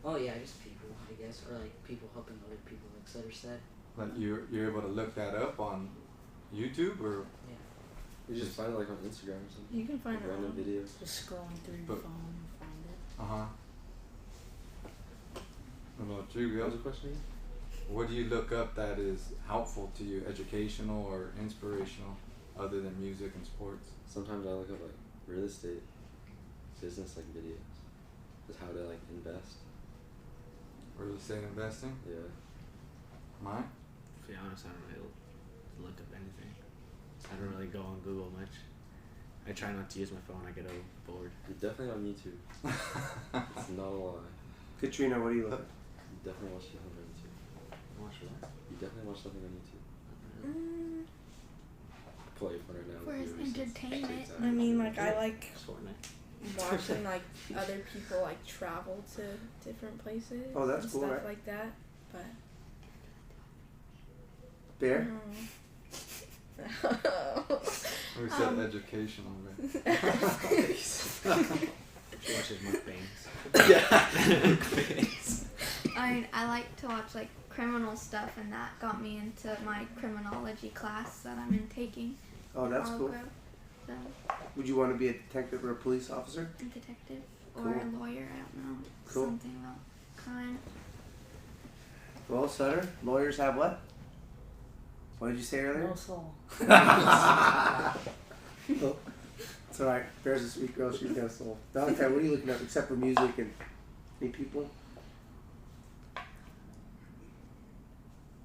Oh yeah, just people, I guess, or like people helping other people, like Sutter said. Like you're able to look that up on YouTube or Yeah. You just find it like on Instagram or something. You can find Like it random on. videos. Just scrolling through your But- phone and find it. What about you, What Gus? was the question again? What do you look up that is helpful to you, educational or inspirational, other than music and sports? Sometimes I look up like real estate, business like videos, just how to like invest. Real estate investing? Yeah. Mine? To be honest, I don't really look up anything. I don't really go on Google much. I try not to use my phone. I get bored. You're definitely on YouTube. It's not a lie. Katrina, what do you look at? You definitely watch something on YouTube. Watch what? You definitely watch something on YouTube. Pull out your phone right now. For his do research. entertainment. I mean, like I like Fortnite. watching like other people like travel to different places. Oh, that's and cool, stuff right? like that. But Bear? We said educational, right? She watches mukbangs. I mean, I like to watch like criminal stuff, and that got me into my criminology class that I'm in taking. Oh, that's Olive cool. Grove. So, Would you want to be a detective or a police officer? a detective Cool. or a lawyer, I don't know. Cool. Something about crime. Well, Sutter, lawyers have what? What did you say earlier? No soul. It's alright. Bear's a sweet girl. She's got a soul. Valentine, what are you looking up except for music and any people?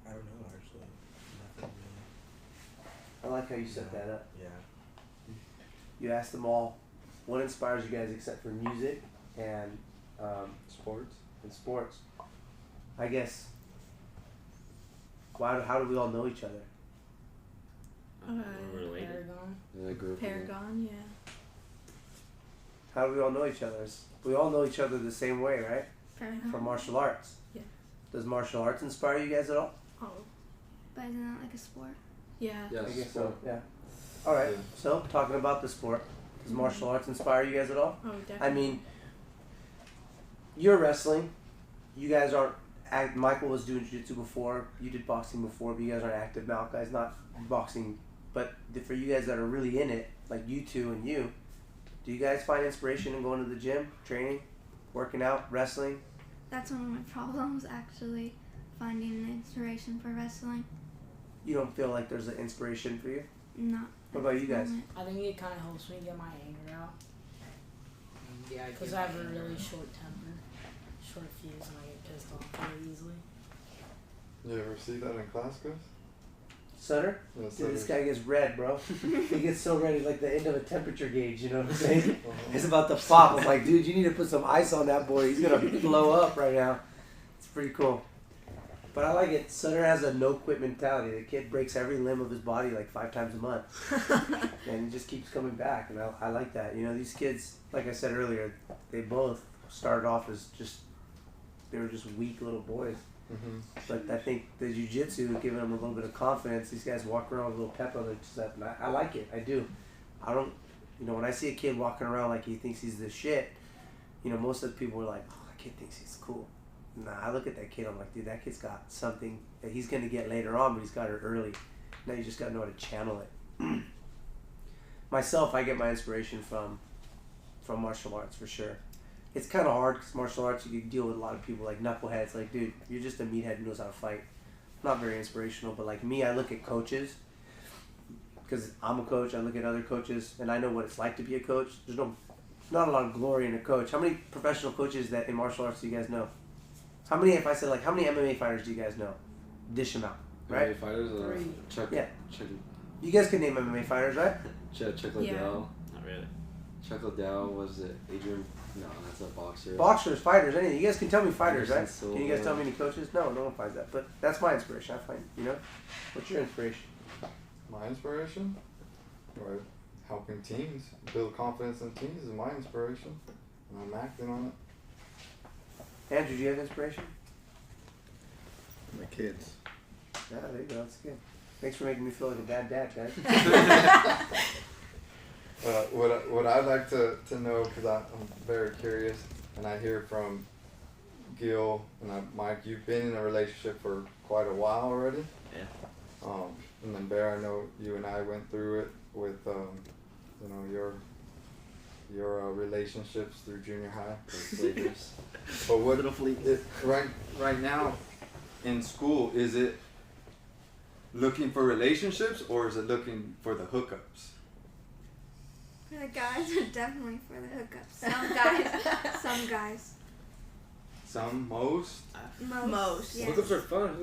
I don't know, actually. Nothing I like how you set that up. really. Yeah. You asked them all what inspires you guys except for music and Sports? sports. I guess. How do we all know each other? We're related. Paragon. And I grew up with them. Paragon, yeah. How do we all know each other? We all know each other the same way, right? Paragon. From martial arts. Yeah. Does martial arts inspire you guys at all? Oh, But isn't that like a sport? yeah. Yeah, I guess sport. so. Yeah. All right. Yeah. So talking about the sport, does martial arts inspire you guys at all? Oh, definitely. I mean, you're wrestling. You guys aren't. Michael was doing jiu-jitsu before. You did boxing before, but you guys aren't active now. Guys, not boxing. But for you guys that are really in it, like you two and you, do you guys find inspiration in going to the gym, training, working out, wrestling? That's one of my problems, actually, finding an inspiration for wrestling. You don't feel like there's an inspiration for you? Not. What about you guys? I think it kind of helps me get my anger out Yeah, because I have a really short temper. short fuse and I get pissed off very easily. You ever see that in class, Gus? Sutter? Yeah, Dude, this Sutter. guy gets red, bro. He gets so red, he's like the end of a temperature gauge, you know what I'm saying? It's about to pop. I'm like, dude, you need to put some ice on that boy. He's going to blow up right now. It's pretty cool. But I like it. Sutter has a no-quit mentality. The kid breaks every limb of his body like 5 times a month. And he just keeps coming back. And I like that. You know, these kids, like I said earlier, they both started off as they were just weak little boys. Mm-hmm. But I think the jiu-jitsu is giving them a little bit of confidence. These guys walk around with a little pep on their step, and I like it. I do. I don't, when I see a kid walking around like he thinks he's the shit, most of the people are like, oh, that kid thinks he's cool. Nah, I look at that kid, I'm like, dude, that kid's got something that he's going to get later on, but he's got it early. Now you just got to know how to channel it. Myself, I get my inspiration from martial arts for sure. It's kind of hard because martial arts, you can deal with a lot of people like knuckleheads. Like, dude, you're just a meathead who knows how to fight. Not very inspirational, but like me, I look at coaches because I'm a coach. I look at other coaches, and I know what it's like to be a coach. There's not a lot of glory in a coach. How many professional coaches that in martial arts do you guys know? How many? If I said like, how many MMA fighters do you guys know? Dish them out, right? MMA fighters, Chuck. Yeah. Chuck. You guys can name MMA fighters, right? Chuck Liddell. Not really. Chuck Liddell was it? Adrian. No, that's a boxer. Boxers, fighters, anything. You guys can tell me fighters, right? Anderson Can you guys Silva. tell me any coaches? No one finds that. But that's my inspiration. I find, What's your inspiration? My inspiration? Or helping teams build confidence in teams is my inspiration. And I'm acting on it. Andrew, do you have inspiration? My kids. Yeah, there you go. That's good. Thanks for making me feel like a bad dad, guys. What I'd like to know, because I'm very curious, and I hear from Gil and Mike, you've been in a relationship for quite a while already. Yeah. And then Bear, I know you and I went through it with, your relationships through junior high. But what right now in school, is it looking for relationships or is it looking for the hookups? The guys are definitely for the hookups. Some guys. Most? Most. Yeah. Hookups are fun.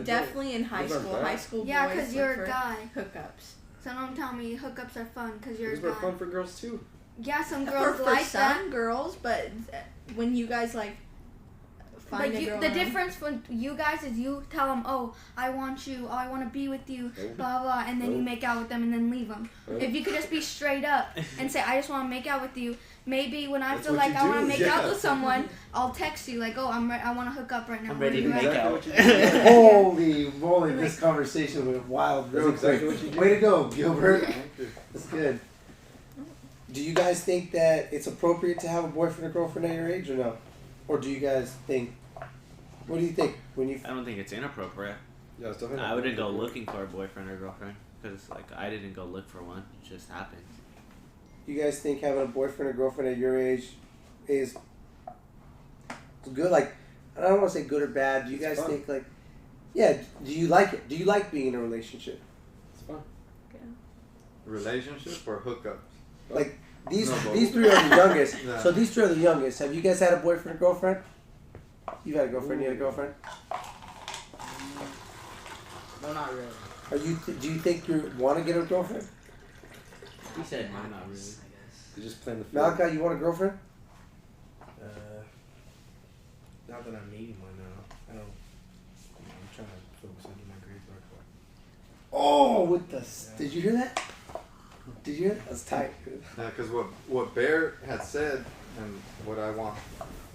Definitely in high Those are school. bad. High school Yeah, boys 'cause you're look a for guy. Hookups. Someone tell me hookups are fun because you're a Those are guy. fun for girls too. Yeah, some girls For like that. some girls, but when you guys like find But a girl, the difference when you guys is you tell them, oh, I want you, oh, I want to be with you, blah, blah, and then you make out with them and then leave them. If you could just be straight up and say, I just want to make out with you, maybe when I That's feel what like you I want to do, make yeah. out with someone, I'll text you like, oh, I want to hook up right now. I'm ready to Right? make out. Holy moly, this conversation went wild real That's exactly quick. what you do. Way to go, Gilbert. Thank you. That's good. Do you guys think that it's appropriate to have a boyfriend or girlfriend at your age or no? Or do you guys think, what do you think when you... I don't think it's inappropriate. Yeah, it's definitely. I wouldn't go looking for a boyfriend or girlfriend because I didn't go look for one. It just happened. You guys think having a boyfriend or girlfriend at your age is good? Like, I don't want to say good or bad. Do you guys It's fun. think like, yeah? Do you like it? Do you like being in a relationship? It's fun. Relationship or hookups? Like these No, both. these three are the youngest. Yeah. So these three are the youngest. Have you guys had a boyfriend or girlfriend? You had a girlfriend. You had a girlfriend. No, not really. Are you? Do you think you want to get a girlfriend? He said No, not not really. I guess. You're just playing the field. Malachi, you want a girlfriend? Not that I'm needing one now. I don't. I'm trying to focus on getting my grades back. Oh, with the. Did you hear that? Did you hear that? That's tight. Yeah, because what Bear had said, and what I want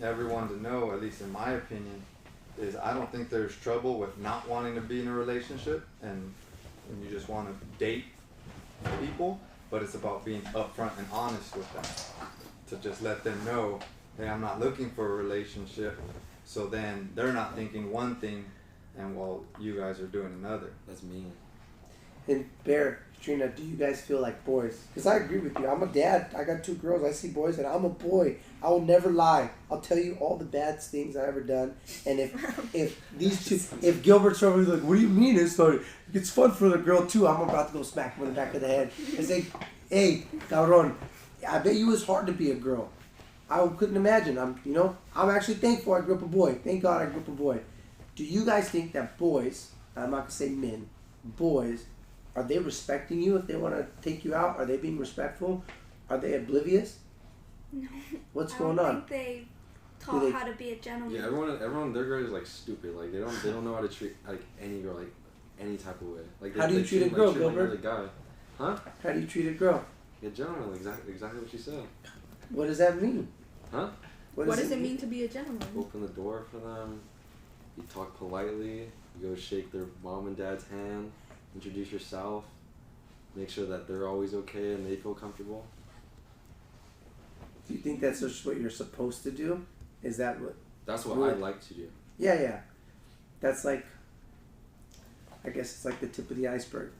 everyone to know, at least in my opinion, is I don't think there's trouble with not wanting to be in a relationship and you just want to date people, but it's about being upfront and honest with them. To just let them know, hey, I'm not looking for a relationship, so then they're not thinking one thing, and while you guys are doing another. That's mean. And Bear, Katrina, do you guys feel like boys? Because I agree with you. I'm a dad. I got 2 girls. I see boys, and I'm a boy. I will never lie. I'll tell you all the bad things I ever done. And if these two, if Gilbert's over here like, what do you mean it's fun for the girl too? I'm about to go smack him in the back of the head and say, hey, cabrón, I bet you it's hard to be a girl. I couldn't imagine. I'm actually thankful I grew up a boy. Thank God I grew up a boy. Do you guys think that boys, I'm not gonna say men, boys, are they respecting you if they want to take you out? Are they being respectful? Are they oblivious? No. What's I going don't on? think they taught how to be a gentleman. Yeah, everyone, their grade is like stupid. Like they don't know how to treat like any girl like any type of way. Like How do you treat a girl, Gilbert? Like guy. Huh? How do you treat a girl? Yeah, gentleman. Exactly what she said. What does that mean? Huh? What does it mean to be a gentleman? Open the door for them. You talk politely. You go shake their mom and dad's hand. Introduce yourself. Make sure that they're always okay and they feel comfortable. Do you think that's just what you're supposed to do? Is that what? That's what I like to do. Yeah. That's like, I guess it's like the tip of the iceberg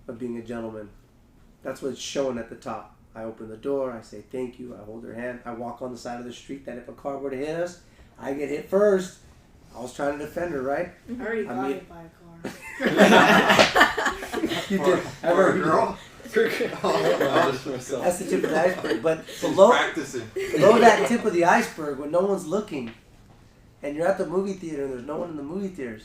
of being a gentleman. That's what's shown at the top. I open the door, I say thank you, I hold her hand, I walk on the side of the street that if a car were to hit us, I get hit first. I was trying to defend her, right? I already got hit by a car. You did. I Or a remember girl? That's the tip of the iceberg. But below that tip of the iceberg, when no one's looking, and you're at the movie theater and there's no one in the movie theaters,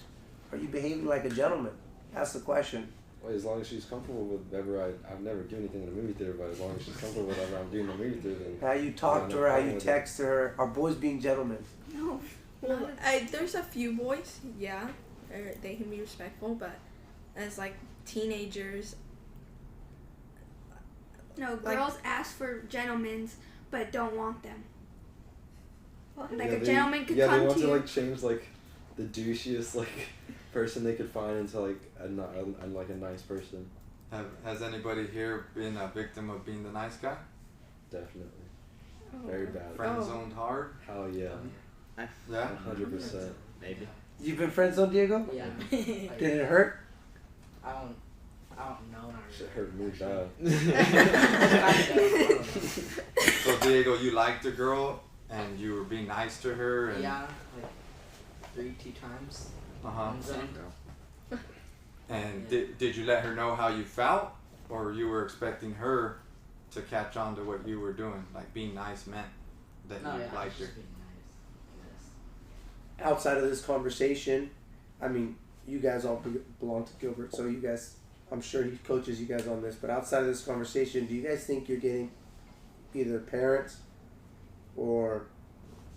are you behaving like a gentleman? That's the question. Well, as long as she's comfortable with whatever I've never do anything in the movie theater, but as long as she's comfortable with whatever I'm doing in the movie theater, then How you talk to her, how you text her, are boys being gentlemen? No. Well, there's a few boys, yeah, they can be respectful, but as like teenagers, No, girls ask for gentlemen's, but don't want them. Like a gentleman could they come want to you. like change like the douchiest like person they could find into like a nice person. Has anybody here been a victim of being the nice guy? Definitely. Very bad. Friend zoned hard? Hell yeah. Yeah? 100%. Maybe. You've been friend zoned, Diego? Yeah. Did it hurt? I don't know. Not Shit really. hurt me bad. So Diego, you liked a girl and you were being nice to her and Yeah, like 2 times. uh-huh. So, And Yeah. did you let her know how you felt, or you were expecting her to catch on to what you were doing, like being nice meant that no, you yeah, I was liked her? just being nice. Yes. Outside of this conversation, I mean, you guys all belong to Gilbert, so you guys, I'm sure he coaches you guys on this, but outside of this conversation, do you guys think you're getting either parents or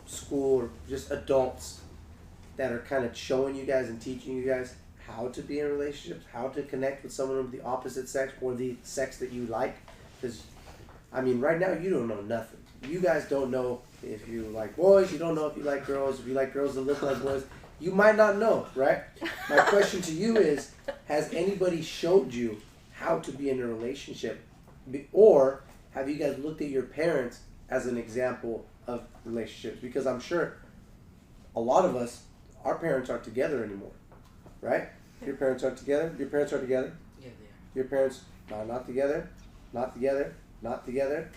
school or just adults that are kind of showing you guys and teaching you guys how to be in relationships, how to connect with someone of the opposite sex or the sex that you like? Because, I mean, right now you don't know nothing. You guys don't know if you like boys, you don't know if you like girls, if you like girls that look like boys. You might not know, right? My question to you is, has anybody showed you how to be in a relationship? Or have you guys looked at your parents as an example of relationships? Because I'm sure a lot of us, our parents aren't together anymore, right? Your parents aren't together? Your parents are together? Yeah, they are. Your parents are not together, not together, not together,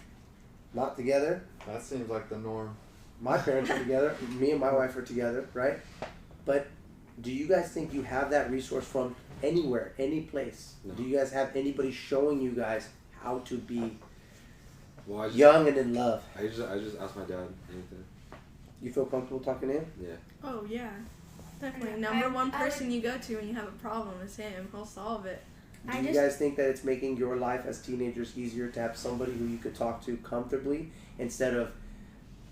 not together. That seems like the norm. My parents are together. Me and my wife are together, right? But do you guys think you have that resource from anywhere, any place? No. Do you guys have anybody showing you guys how to be Well, young and in love? I just ask my dad anything. You feel comfortable talking to him? Yeah. Oh yeah, definitely. Yeah, Number I- one I person you go to when you have a problem is him. He'll solve it. Do you guys think that it's making your life as teenagers easier to have somebody who you could talk to comfortably instead of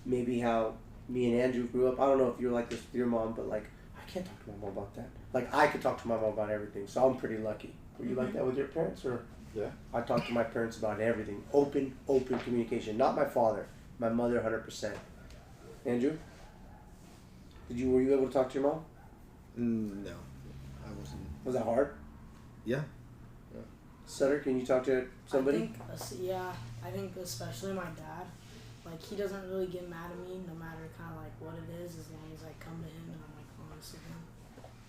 maybe how me and Andrew grew up? I don't know if you're like this with your mom, but like, I can't talk to my mom about that. Like, I could talk to my mom about everything, so I'm pretty lucky. Were you like that with your parents, or? Yeah. I talk to my parents about everything. Open communication. Not my father. My mother, 100%. Andrew? Were you able to talk to your mom? No, I wasn't. Was that hard? Yeah. Sutter, can you talk to somebody? I think especially my dad. Like, he doesn't really get mad at me no matter kind of like what it is, as long as I come to him and I'm like honest with him.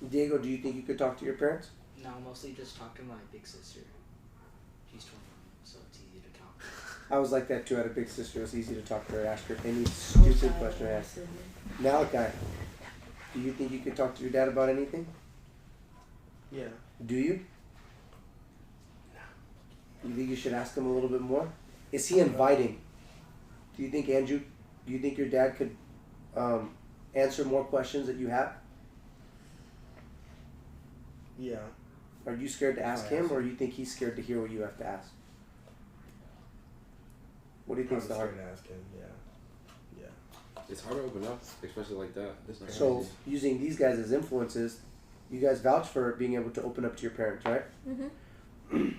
Diego, do you think you could talk to your parents? No, mostly just talk to my big sister. She's 21, so it's easy to talk. I was like that too. I had a big sister. It was easy to talk to her, ask her any stupid question I asked. Malachi, do you think you could talk to your dad about anything? Yeah. Do you? You think you should ask him a little bit more? Is he inviting? Do you think Andrew Do you think your dad could answer more questions that you have? Yeah. Are you scared to ask him, or you think he's scared to hear what you have to ask? What do you think is the hard? Scared to ask him. Yeah. Yeah. It's hard to open up, especially like that. So using these guys as influences, you guys vouch for being able to open up to your parents, right? Mm-hmm.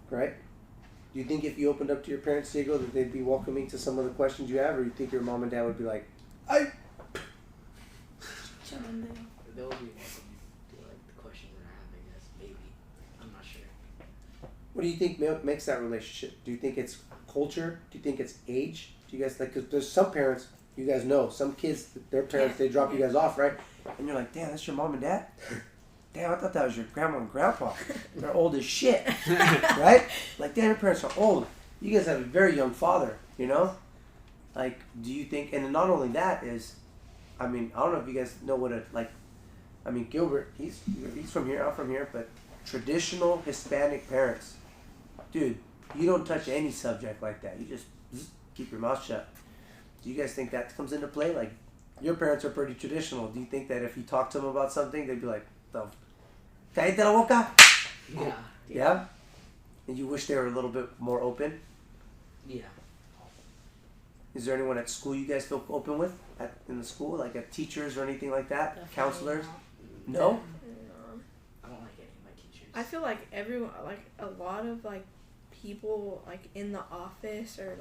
Right? Do you think if you opened up to your parents, Diego, that they'd be welcoming to some of the questions you have, or you think your mom and dad would be like, They'll be welcoming to like the questions that I have, I guess. Maybe. I'm not sure. what do you think makes that relationship? Do you think it's culture? Do you think it's age? Do you guys like? Because there's some parents, you guys know, some kids, their parents, they drop you guys off, right? And you're like, damn, that's your mom and dad? Damn, I thought that was your grandma and grandpa. They're old as shit, right? Like, damn, your parents are old. You guys have a very young father, you know? Like, do you think, and not only that is, I mean, I don't know if you guys know what Gilbert, he's from here, I'm from here, but traditional Hispanic parents, dude, you don't touch any subject like that. You just keep your mouth shut. Do you guys think that comes into play? Like, your parents are pretty traditional. Do you think that if you talk to them about something, they'd be like, cállate la boca? Yeah. Yeah? And you wish they were a little bit more open? Yeah. Is there anyone at school you guys feel open with in the school, like at teachers or anything like that? Definitely Counselors? not. No? I don't like any of my teachers. I feel like everyone, like a lot of like people, like in the office or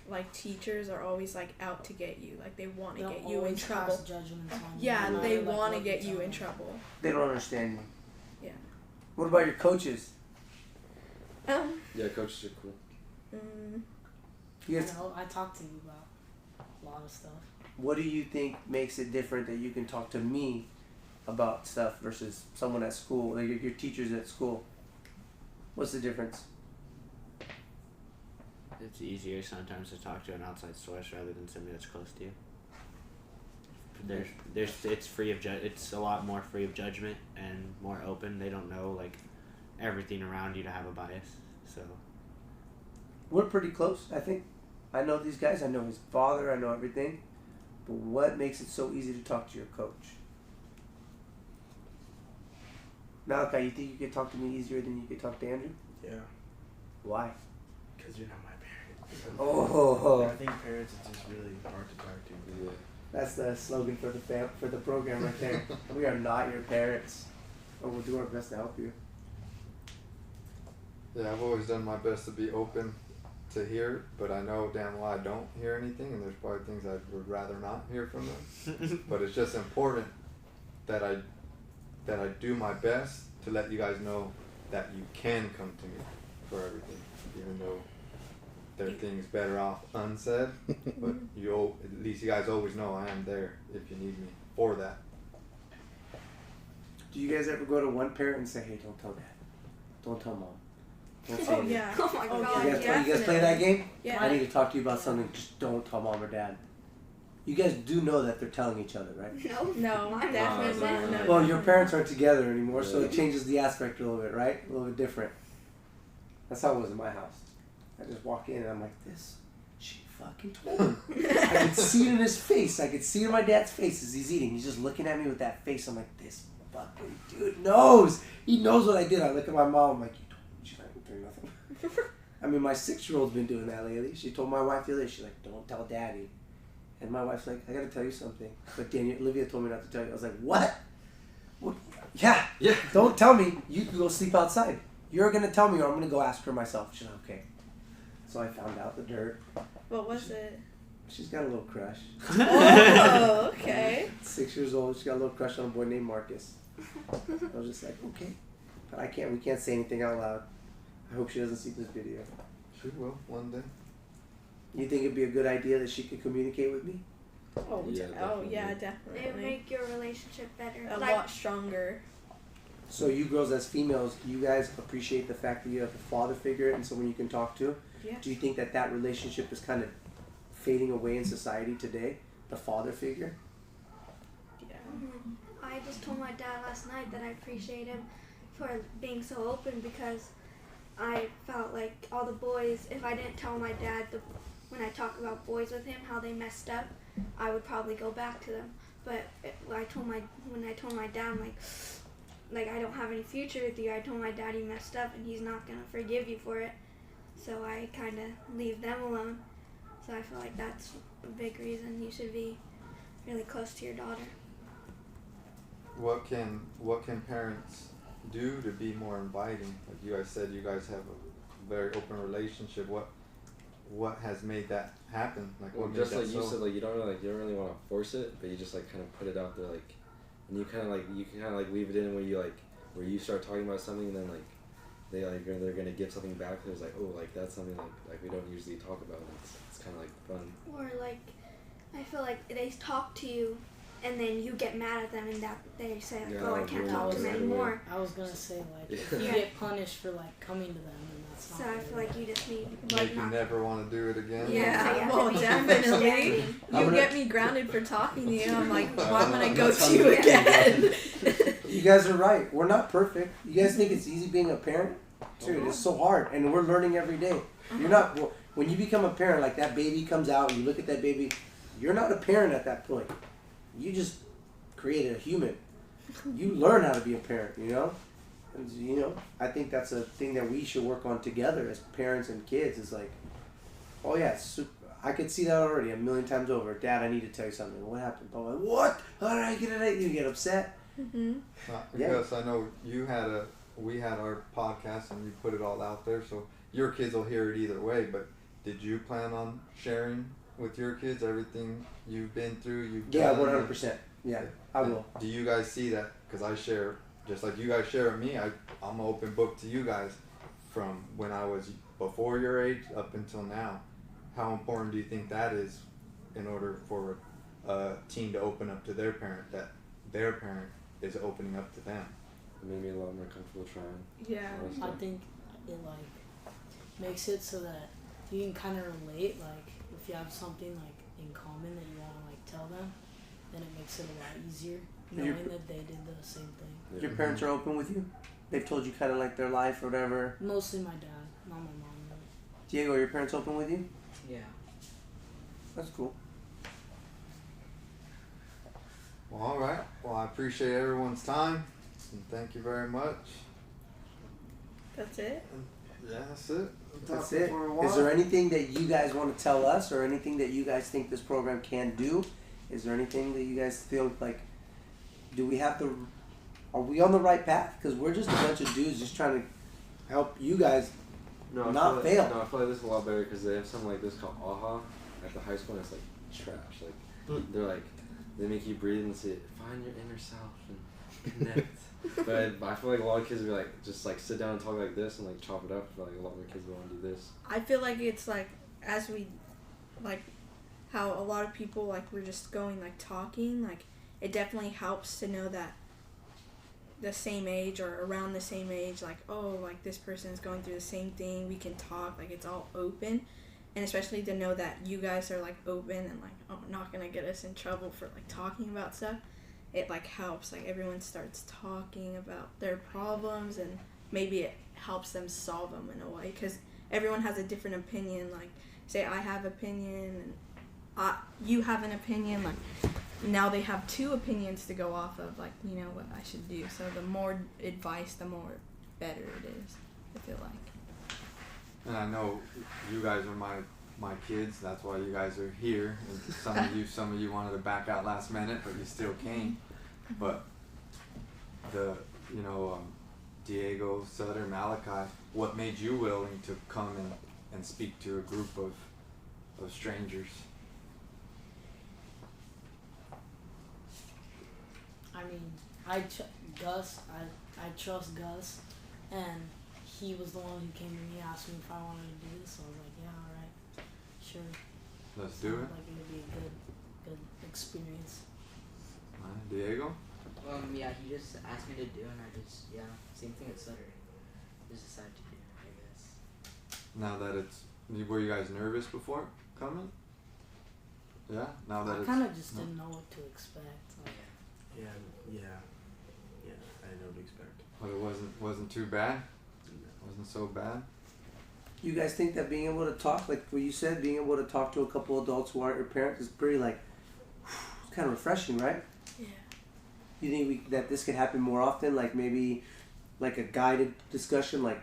like teachers are always like out to get you. Like they want to They'll get you in always trouble. pass judgments on you. Yeah, No they matter, like, want to what get you you tell in them. trouble. They don't understand you. Yeah. What about your coaches? Yeah, coaches are cool. You guys, I talk to you about a lot of stuff. what do you think makes it different that you can talk to me about stuff versus someone at school, like your teachers at school? What's the difference? It's easier sometimes to talk to an outside source rather than somebody that's close to you. It's free of it's a lot more free of judgment and more open. They don't know like everything around you to have a bias. So We're pretty close, I think. I know these guys. I know his father. I know everything. But what makes it so easy to talk to your coach? Malachi, you think you could talk to me easier than you could talk to Andrew? Yeah. Why? Because you're not my parent. Oh, I think parents is just really hard to talk to. Yeah. that's the slogan for the program right there. We are not your parents, but we'll do our best to help you. Yeah, I've always done my best to be open to hear, but I know damn well I don't hear anything, and there's probably things I would rather not hear from them. But it's just important that I do my best to let you guys know that you can come to me for everything, even though there are things better off unsaid. But at least you guys always know I am there if you need me for that. Do you guys ever go to one parent and say, "Hey, don't tell dad, don't tell mom, don't say anything"? Yeah. Oh my god. You guys play that game? Yeah. I need to talk to you about something. Just don't tell mom or dad. You guys do know that they're telling each other, right? No. No, Mine definitely wasn't. no. Well, your parents aren't together anymore, so Yeah. it changes the aspect a little bit, right? A little bit different. That's how it was in my house. I just walk in and I'm like, this, she fucking told him. I could see it in his face. I could see it in my dad's face as he's eating. He's just looking at me with that face. I'm like, this fucking dude knows. He knows what I did. I look at my mom. I'm like, you told me. She's like, doing nothing. I mean, my 6-year-old's been doing that lately. She told my wife the other day, she's like, don't tell daddy. And my wife's like, I gotta tell you something. But Olivia told me not to tell you. I was like, what? Well, yeah. Don't tell me. You can go sleep outside. You're gonna tell me, or I'm gonna go ask her myself. She's like, okay. So I found out the dirt. What was it? She's got a little crush. Oh, okay. 6 years old. She's got a little crush on a boy named Marcus. I was just like, okay. But we can't say anything out loud. I hope she doesn't see this video. She will one day. You think it'd be a good idea that she could communicate with me? Oh, Yeah, yeah, It would definitely. make your relationship better. A Like, lot stronger. So you girls as females, do you guys appreciate the fact that you have a father figure and someone you can talk to? Yeah. Do you think that relationship is kind of fading away in society today? The father figure? Yeah. I just told my dad last night that I appreciate him for being so open because I felt like all the boys, if I didn't tell my dad when I talk about boys with him how they messed up, I would probably go back to them. But when I told my dad, I'm like I don't have any future with you. I told my dad he messed up and he's not gonna forgive you for it. So I kind of leave them alone. So I feel like that's a big reason you should be really close to your daughter. What can parents do to be more inviting? Like you guys said, you guys have a very open relationship. What has made that happen? Like Well, what just made like that you so? said, like you don't really want to force it, but you just like kind of put it out there, like, and you kind of like leave it in where you start talking about something, and then like they're gonna give something back. It's like, oh, like that's something like we don't usually talk about. It's kind of like fun. Or like, I feel like they talk to you, and then you get mad at them, and that they say like, Yeah, oh, I can't really talk to them right anymore. I was gonna say like if you Yeah. get punished for like coming to them, then that's not. So I good. feel like you just need Make like you not. never want to do it again. Yeah, So well, you have to be definitely. understanding. You get me grounded for talking to you. I'm like, why would I go That's to you again? You guys are right. We're not perfect. You guys think it's easy being a parent? Dude, it's so hard, and we're learning every day. You're not. When you become a parent, like that baby comes out, and you look at that baby. You're not a parent at that point. You just created a human. You learn how to be a parent. You know, and I think that's a thing that we should work on together as parents and kids. Is like, oh yeah, I could see that already a million times over. Dad, I need to tell you something. What happened? Oh, like, what? How did I get it? You get upset. Mm-hmm. Because I know we had our podcast and you put it all out there, so your kids will hear it either way. But did you plan on sharing with your kids everything you've been through? Yeah, 100%. Yeah, I will. Do you guys see that? Because I share, just like you guys share with me, I'm an open book to you guys from when I was before your age up until now. How important do you think that is in order for a teen to open up to their parent, that their parent is opening up to them? It made me a lot more comfortable trying. Yeah. I think it like makes it so that you can kind of relate. Like if you have something like in common that you want to like tell them, then it makes it a lot easier knowing that they did the same thing. Yeah. Your parents are open with you? They've told you kind of like their life or whatever? Mostly my dad, not my mom. But Diego, are your parents open with you? Yeah. That's cool. Well, all right. Well, I appreciate everyone's time, and thank you very much. That's it? Yeah, that's it. That's it. Is there anything that you guys want to tell us or anything that you guys think this program can do? Is there anything that you guys feel like, are we on the right path? Because we're just a bunch of dudes just trying to help you guys No, not fail. No, I feel like this is a lot better because they have something like this called AHA at the high school, and it's like trash. Like they're like, they make you breathe and say, find your inner self and connect. But I feel like a lot of kids would be like, just like sit down and talk like this and like chop it up. I feel like a lot more kids would want to do this. I feel like it's like, as we, like, how a lot of people, like, we're just going, like, talking, like, it definitely helps to know that the same age or around the same age, like, oh, like, this person is going through the same thing, we can talk, like, it's all open. And especially to know that you guys are, like, open and, like, oh, not gonna get us in trouble for, like, talking about stuff. It, like, helps. Like, everyone starts talking about their problems, and maybe it helps them solve them in a way. Because everyone has a different opinion. Like, say I have opinion, and you have an opinion. Like, now they have two opinions to go off of, like, you know, what I should do. So the more advice, the more better it is, I feel like. And I know you guys are my kids. That's why you guys are here. And some of you wanted to back out last minute, but you still came. But Diego, Sutter, Malachi, what made you willing to come and speak to a group of strangers? I mean, I trust Gus, and he was the one who came to me, asked me if I wanted to do this. So I was like, yeah, all right, sure. Let's do it. Like it would be a good experience. Diego? Yeah, he just asked me to do, and same thing at Sutter. Just decided to do, I guess. Now that were you guys nervous before coming? Yeah. Now that I kind of just didn't know what to expect. Like, Yeah, I know what to expect. But it wasn't too bad. wasn't so bad. You guys think that being able to talk, like what you said, being able to talk to a couple adults who aren't your parents is pretty like, it's kind of refreshing, right? Yeah. You think that this could happen more often, like maybe like a guided discussion, like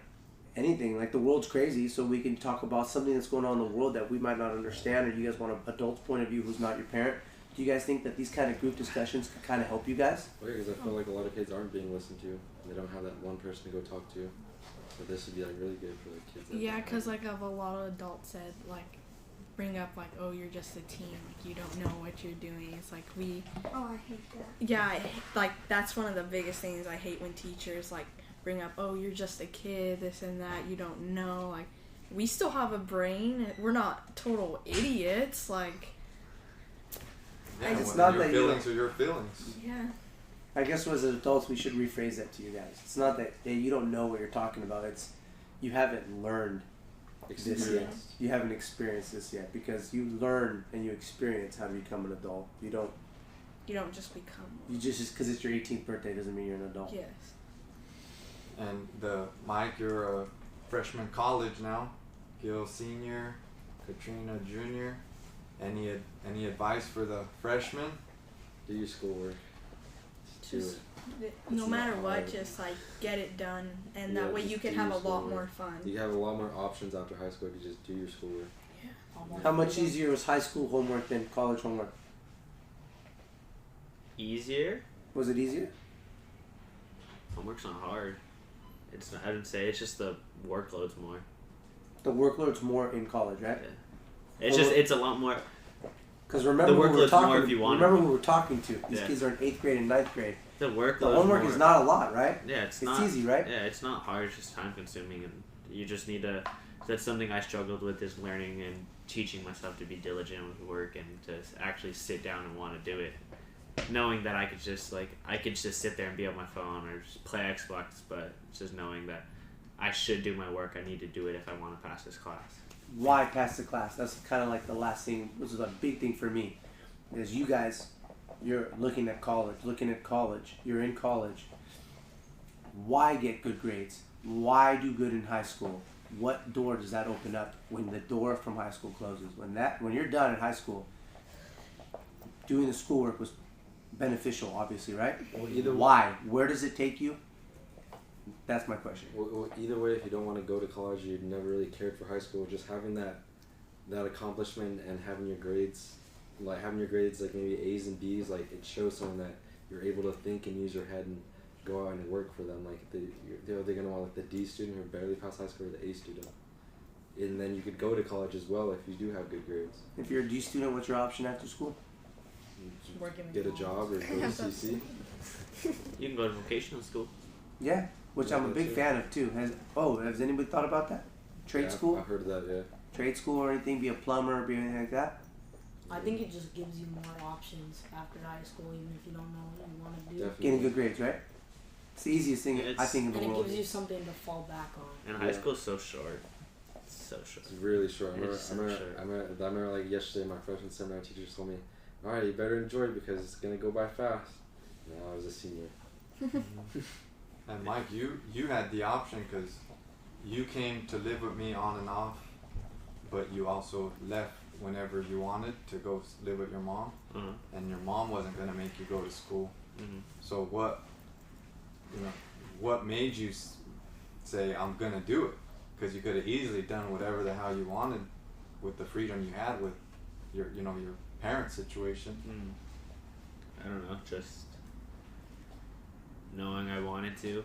anything, like the world's crazy, so we can talk about something that's going on in the world that we might not understand, or you guys want an adult's point of view who's not your parent. Do you guys think that these kind of group discussions could kind of help you guys? Well, because I feel like a lot of kids aren't being listened to, and they don't have that one person to go talk to. So this would be like really good for the kids. Yeah, because like a lot of adults said like bring up like, oh, you're just a teen, like you don't know what you're doing. It's like Oh, I hate that. yeah, like that's one of the biggest things I hate when teachers like bring up, oh, you're just a kid, this and that, you don't know. Like we still have a brain. We're not total idiots. Like Yeah, It's when not your that you feelings are your feelings. yeah. I guess as adults we should rephrase that to you guys. It's not that you don't know what you're talking about. It's you haven't learned this yet. Experience. You haven't experienced this yet, because you learn and you experience how to become an adult. You don't just become you just because it's your 18th birthday doesn't mean you're an adult. yes. And Mike, you're a freshman college now. Gil senior, Katrina junior. Any advice for the freshmen? Do your schoolwork. Just do Just it. no It's matter not what, hard. just like get it done, and Yeah, that way just you can do have your a lot schoolwork. more fun. You have a lot more options after high school if you just do your schoolwork. How much easier was high school homework than college homework? Easier? Was it easier? Homework's not hard. It's not, I would say it's just the workload's more. The workload's more in college, right? Yeah. It's a lot more. Because remember, The who we were workload's more talking. if you want Remember it. who we're talking to. These Yeah. kids are in 8th grade and 9th grade. The workload. The homework more, is not a lot, right? Yeah, it's It's not easy, right? Yeah, it's not hard. It's just time consuming, and you just need to. That's something I struggled with, is learning and teaching myself to be diligent with work and to actually sit down and want to do it. Knowing that I could just sit there and be on my phone or just play Xbox, but just knowing that I should do my work. I need to do it if I want to pass this class. Why pass the class? That's kind of like the last thing. This is a big thing for me. Is you guys, you're looking at college. You're in college. Why get good grades? Why do good in high school? What door does that open up when the door from high school closes? When you're done in high school, doing the schoolwork was beneficial, obviously, right? Well, either Why? Where does it take you? That's my question. Well, either way, if you don't want to go to college, you never really cared for high school. Just having that accomplishment and having your grades like maybe A's and B's, like it shows someone that you're able to think and use your head and go out and work for them. Like they're gonna want like the D student who barely passed high school or the A student, and then you could go to college as well if you do have good grades. If you're a D student, what's your option after school? Working Get a job or go to CC. You can go to vocational school. Yeah, which Yeah, I'm a that's big it. fan of too. Has anybody thought about that? Trade Yeah, school? I've heard of that. Yeah. Trade school or anything? Be a plumber or be anything like that? I think it just gives you more options after high school, even if you don't know what you want to do. Definitely. Getting good grades, right? It's the easiest thing I It's- think in the And it world. gives you something to fall back on. And high Yeah. school's so short. It's so short. It's really short. I It's so short. remember like yesterday, my freshman seminar teacher just told me, "All right, you better enjoy it because it's gonna go by fast." No, I was a senior. And Mike, you had the option because you came to live with me on and off, but you also left whenever you wanted to go live with your mom, Uh-huh. and your mom wasn't gonna make you go to school. Mm-hmm. So what made you say I'm gonna do it? Because you could have easily done whatever the hell you wanted with the freedom you had with your parents' situation. I don't know, just knowing I wanted to.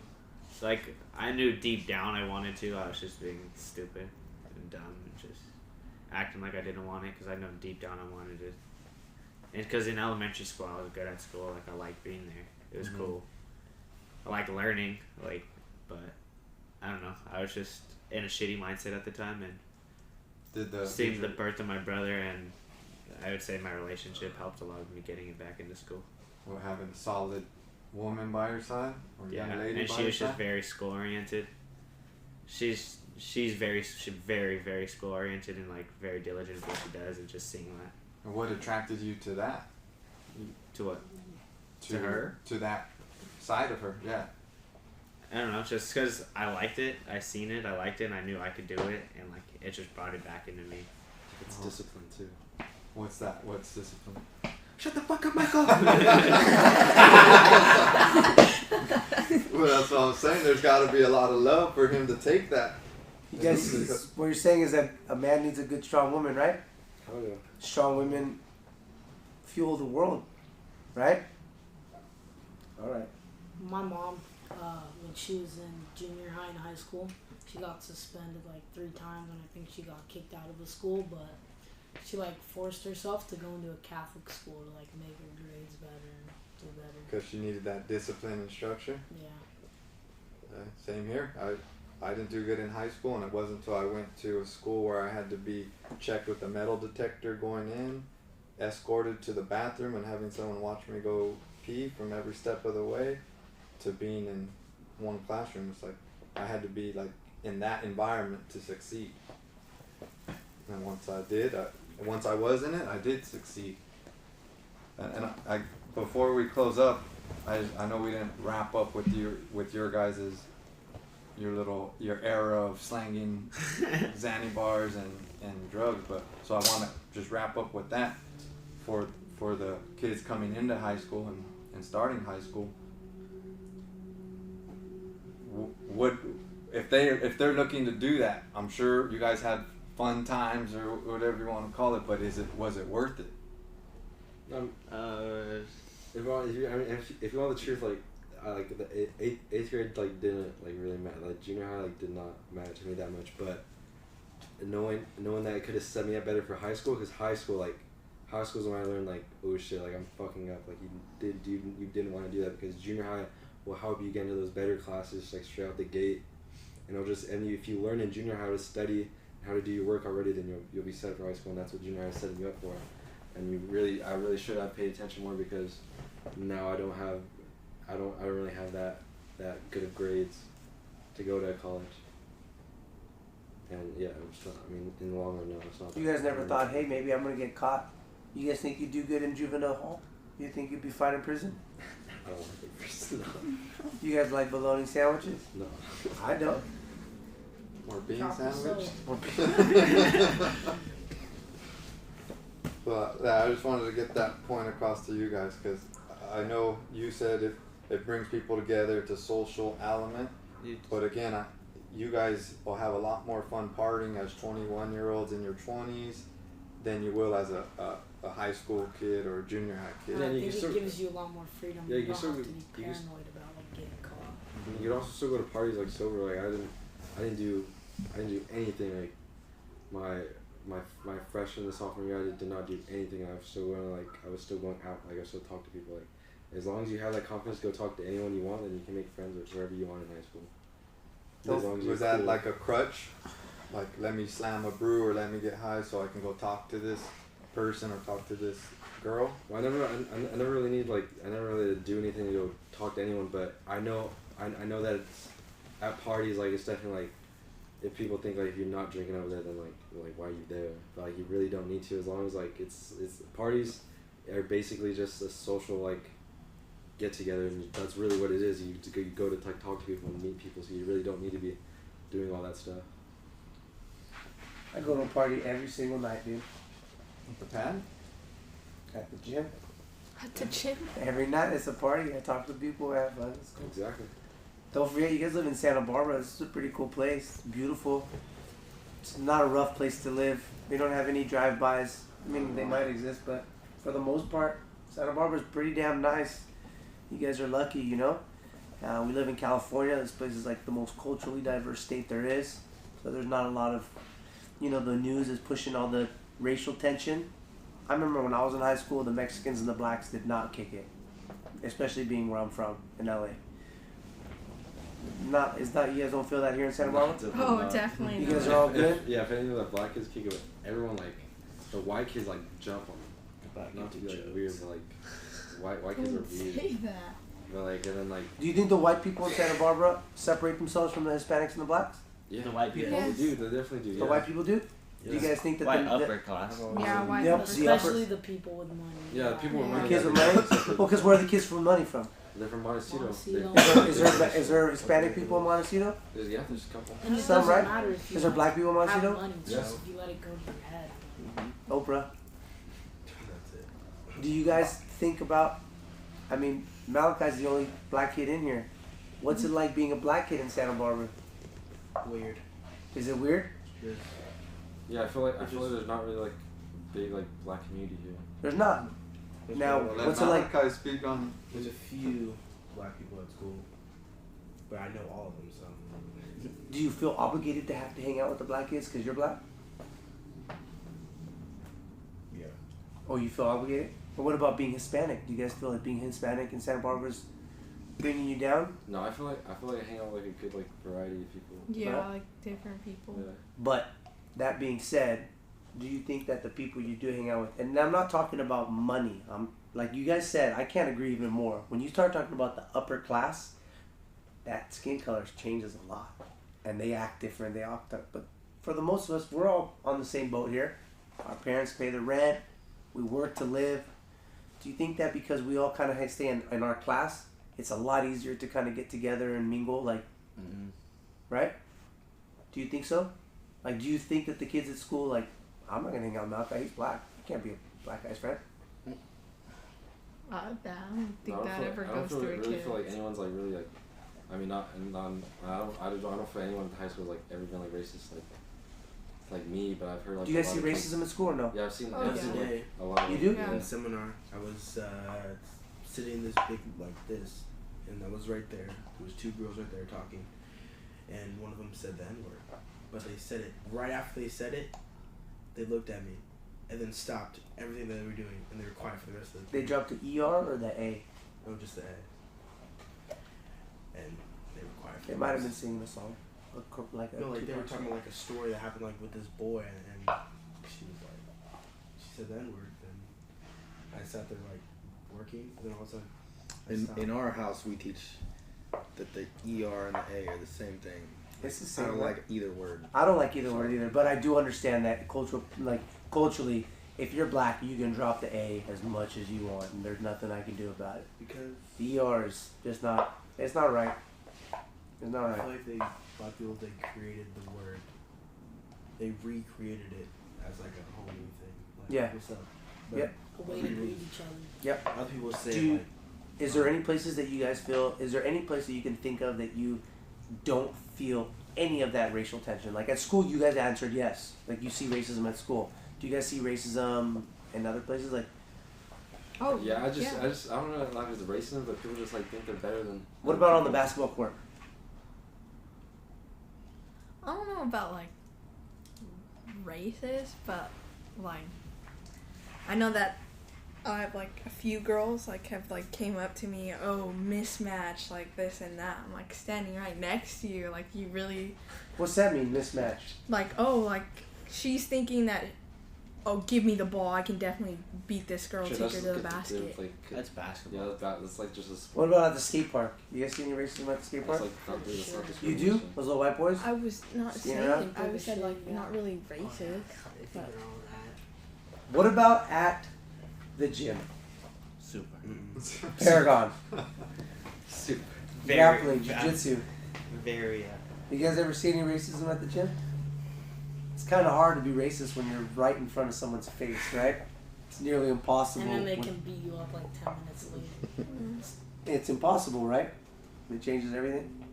It's like, I knew deep down I wanted to. I was just being stupid and dumb and just acting like I didn't want it because I know deep down I wanted it. And because in elementary school I was good at school, like I liked being there. It was cool. I liked learning, but I don't know. I was just in a shitty mindset at the time, and seeing the birth of my brother, and I would say my relationship helped a lot with me getting it back into school. Or having a solid woman by your side, or Yeah, young lady and by she your was just side? very school oriented. She's very school oriented and like very diligent with what she does, and just seeing that. And what attracted you to that? To what? To her? To that side of her, yeah. I don't know, just because I liked it, I seen it, I liked it, and I knew I could do it, and like it just brought it back into me. It's discipline too. What's that? What's discipline? Shut the fuck up, Michael. Well, that's what I'm saying. There's got to be a lot of love for him to take that. You guys, what you're saying is that a man needs a good, strong woman, right? Hell yeah. Strong women fuel the world, right? All right. My mom, when she was in junior high and high school, she got suspended like 3 times, and I think she got kicked out of the school, but she like forced herself to go into a Catholic school to like make her grades better and do better. Because she needed that discipline and structure. Yeah. Same here. I didn't do good in high school, and it wasn't until I went to a school where I had to be checked with a metal detector going in, escorted to the bathroom, and having someone watch me go pee from every step of the way, to being in one classroom. It's like I had to be like in that environment to succeed. And once I did, once I was in it, I did succeed. And I before we close up, I know we didn't wrap up with your guys's your era of slanging Xanny bars and drugs, but so I want to just wrap up with that for the kids coming into high school and starting high school. What if they're looking to do that? I'm sure you guys had fun times or whatever you want to call it, but was it worth it? If you want the truth, like like the eighth grade like didn't like really matter. Like junior high like did not matter to me that much, but knowing that it could have set me up better for high school, because high school is when I learned like, oh shit, like I'm fucking up. Like you didn't want to do that, because junior high will help you get into those better classes like straight out the gate, and if you learn in junior how to study, how to do your work already, then you'll be set for high school, and that's what junior high is setting you up for. And I really should have paid attention more, because now I don't really have that good of grades to go to college. And yeah, it's not, I mean, in the long run, no, it's not. You guys never thought, hey, maybe I'm gonna get caught? You guys think you'd do good in juvenile hall? You think you'd be fine in prison? I don't want to go to prison. No. You guys like bologna sandwiches? No. I don't. Or bean sandwich? Well, I just wanted to get that point across to you guys, because I know you said it brings people together. It's a social element. But again, you guys will have a lot more fun partying as 21-year-olds in your 20s than you will as a high school kid or a junior high kid. I think it gives you a lot more freedom. Yeah, you don't have to be paranoid about like getting caught. You could also still go to parties like sober. Like I didn't do anything. Like my freshman and sophomore year, I did not do anything. I was still going out. Like I still talk to people. Like as long as you have that confidence, go talk to anyone you want, then you can make friends with whoever you want in high school. Was that cool. Like a crutch? Like, let me slam a brew or let me get high so I can go talk to this person or talk to this girl? Well, I never really do anything to go talk to anyone, but I know that it's, at parties, like, it's definitely like, if people think like if you're not drinking over there, then like why are you there? But like you really don't need to, as long as like it's parties are basically just a social like get together, and that's really what it is. You go to like talk to people and meet people, so you really don't need to be doing all that stuff. I go to a party every single night, dude. At the pad? At the gym. At the gym? Every night it's a party. I talk to people, have fun. It's cool. Exactly. Don't forget, you guys live in Santa Barbara. This is a pretty cool place. Beautiful. It's not a rough place to live. They don't have any drive-bys. I mean, they might exist, but for the most part, Santa Barbara's pretty damn nice. You guys are lucky, you know? We live in California. This place is like the most culturally diverse state there is. So there's not a lot of, the news is pushing all the racial tension. I remember when I was in high school, the Mexicans and the blacks did not kick it. Especially being where I'm from, in LA. You guys don't feel that here in Santa Barbara? Oh, definitely. You guys are all good? If any of the black kids kick it, everyone like, the white kids like jump on them. Not to be like weird, but like, white kids are weird. Say that. But like, and then like. Do you think the white people in Santa Barbara separate themselves from the Hispanics and the blacks? Yeah, the white people. Yes. They do. They definitely do. The white people do? Yeah. Do you guys think that White upper class. Yeah, white Yep. upper The upper- Especially the people with money. Yeah, the people with money. Kids with money? Well, because where are the kids with money from? They're from Montecito. Montecito. Is there Hispanic people in Montecito? Yeah, there's a couple. And it Some, doesn't right? matter if you Is there black people in have Montecito? money, it's Yeah. just if you let it go to your head. Oprah. That's it. Do you guys think about? I mean, Malachi's the only black kid in here. What's it like being a black kid in Santa Barbara? Weird. Is it weird? Yes. Yeah, I feel like there's not really like big like black community here. There's not. There's Now, no- Let what's it like? Malachi speak on. There's a few black people at school, but I know all of them. So Do you feel obligated to have to hang out with the black kids because you're black? yeah. Or you feel obligated? Or what about being Hispanic? Do you guys feel like being Hispanic in Santa Barbara's bringing you down? No, I feel like I hang out with like a good like variety of people. Yeah, Right. like different people. Yeah. But that being said, do you think that the people you do hang out with, and I'm not talking about money, like you guys said, I can't agree even more. When you start talking about the upper class, that skin color changes a lot, and they act different. They act up, but for the most of us, we're all on the same boat here. Our parents pay the rent, we work to live. Do you think that because we all kind of stay in our class, it's a lot easier to kind of get together and mingle, like, right? Do you think so? Like, do you think that the kids at school, like, I'm not gonna hang out with Malachi, he's black. I can't be a black guy's friend. I don't think No, I that don't ever feel, I don't goes feel, through a really kid. feel like anyone's like really like, I mean not I don't feel anyone in high school like ever been like racist like me, but I've heard like. Do you guys a see lot of racism at school or no? Yeah, I've seen. Oh, I've yeah. seen Today, like, a lot. Of You it. do? Yeah. in seminar, I was sitting in this big like this, and I was right there. There was two girls right there talking, and one of them said the N-word, but they said it right after they said it. They looked at me, and then stopped everything that they were doing, and they were quiet for the rest of the. They dropped the ER or the A? No, just the A. And they were quiet. For They the might have rest. been singing a song, like a No, like they were two-part talking song. about like a story that happened like with this boy, and she was like, she said the N-word, and I sat there like working, and then all of a sudden, I stopped. In our house, we teach that the ER and the A are the same thing. It's the I same. don't Like, like either word. I don't like either word either, but I do understand that culturally, if you're black, you can drop the A as much as you want, and there's nothing I can do about it. because The ER is just not. It's not right. It's not I feel right. like black people, they created the word, they recreated it as like a whole new thing. Like, Yeah. What's up? Yep. A way to greet each other. Other people say Do you- like, Is there any places that you guys feel? Is there any place that you can think of that you don't feel any of that racial tension? Like at school, you guys answered yes. Like you see racism at school. Do you guys see racism in other places? Like Oh, Yeah, I don't know like it's racism, but people just like think they're better than. what about on the basketball court? I don't know about like racist, but like I know that I have like a few girls like have like came up to me, oh, mismatch, like this and that. I'm like standing right next to you, like you really What's that mean? Mismatched. like, oh, like she's thinking that, oh, give me the ball, I can definitely beat this girl, Shit, take her that's to the good basket. like, That's basketball. yeah, that's like just a sport. What about at the skate park? You guys see any racism at the skate That's park? like not, that's not You do? discrimination. Those little white boys? I was not Yeah. saying, I was said like not really Oh, racist. yeah. They think they're all that. What about at the gym? Super. Paragon. Super. Grappling, jiu-jitsu. Very. You guys ever see any racism at the gym? It's kind of hard to be racist when you're right in front of someone's face, right? It's nearly impossible. And then they when- can beat you up like 10 minutes later. It's impossible, right? It changes everything.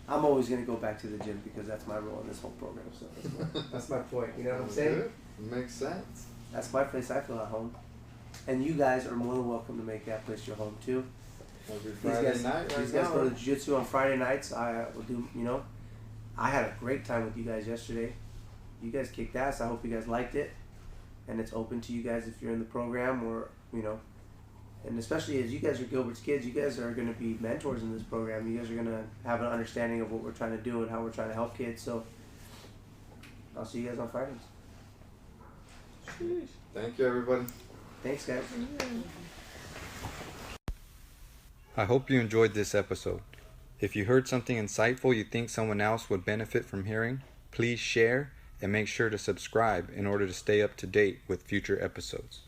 I'm always going to go back to the gym because that's my role in this whole program. So that's my point. You know what I'm saying? Good. Makes sense. That's my place. I feel at home. And you guys are more than welcome to make that place your home too. Every These Friday guys, night right these guys now. go to jiu-jitsu on Friday nights. I will do, I had a great time with you guys yesterday. You guys kicked ass. I hope you guys liked it. And it's open to you guys if you're in the program or, and especially as you guys are Gilbert's kids, you guys are going to be mentors in this program. You guys are going to have an understanding of what we're trying to do and how we're trying to help kids. So I'll see you guys on Fridays. Thank you, everybody. Thanks, guys. I hope you enjoyed this episode. If you heard something insightful you think someone else would benefit from hearing, please share and make sure to subscribe in order to stay up to date with future episodes.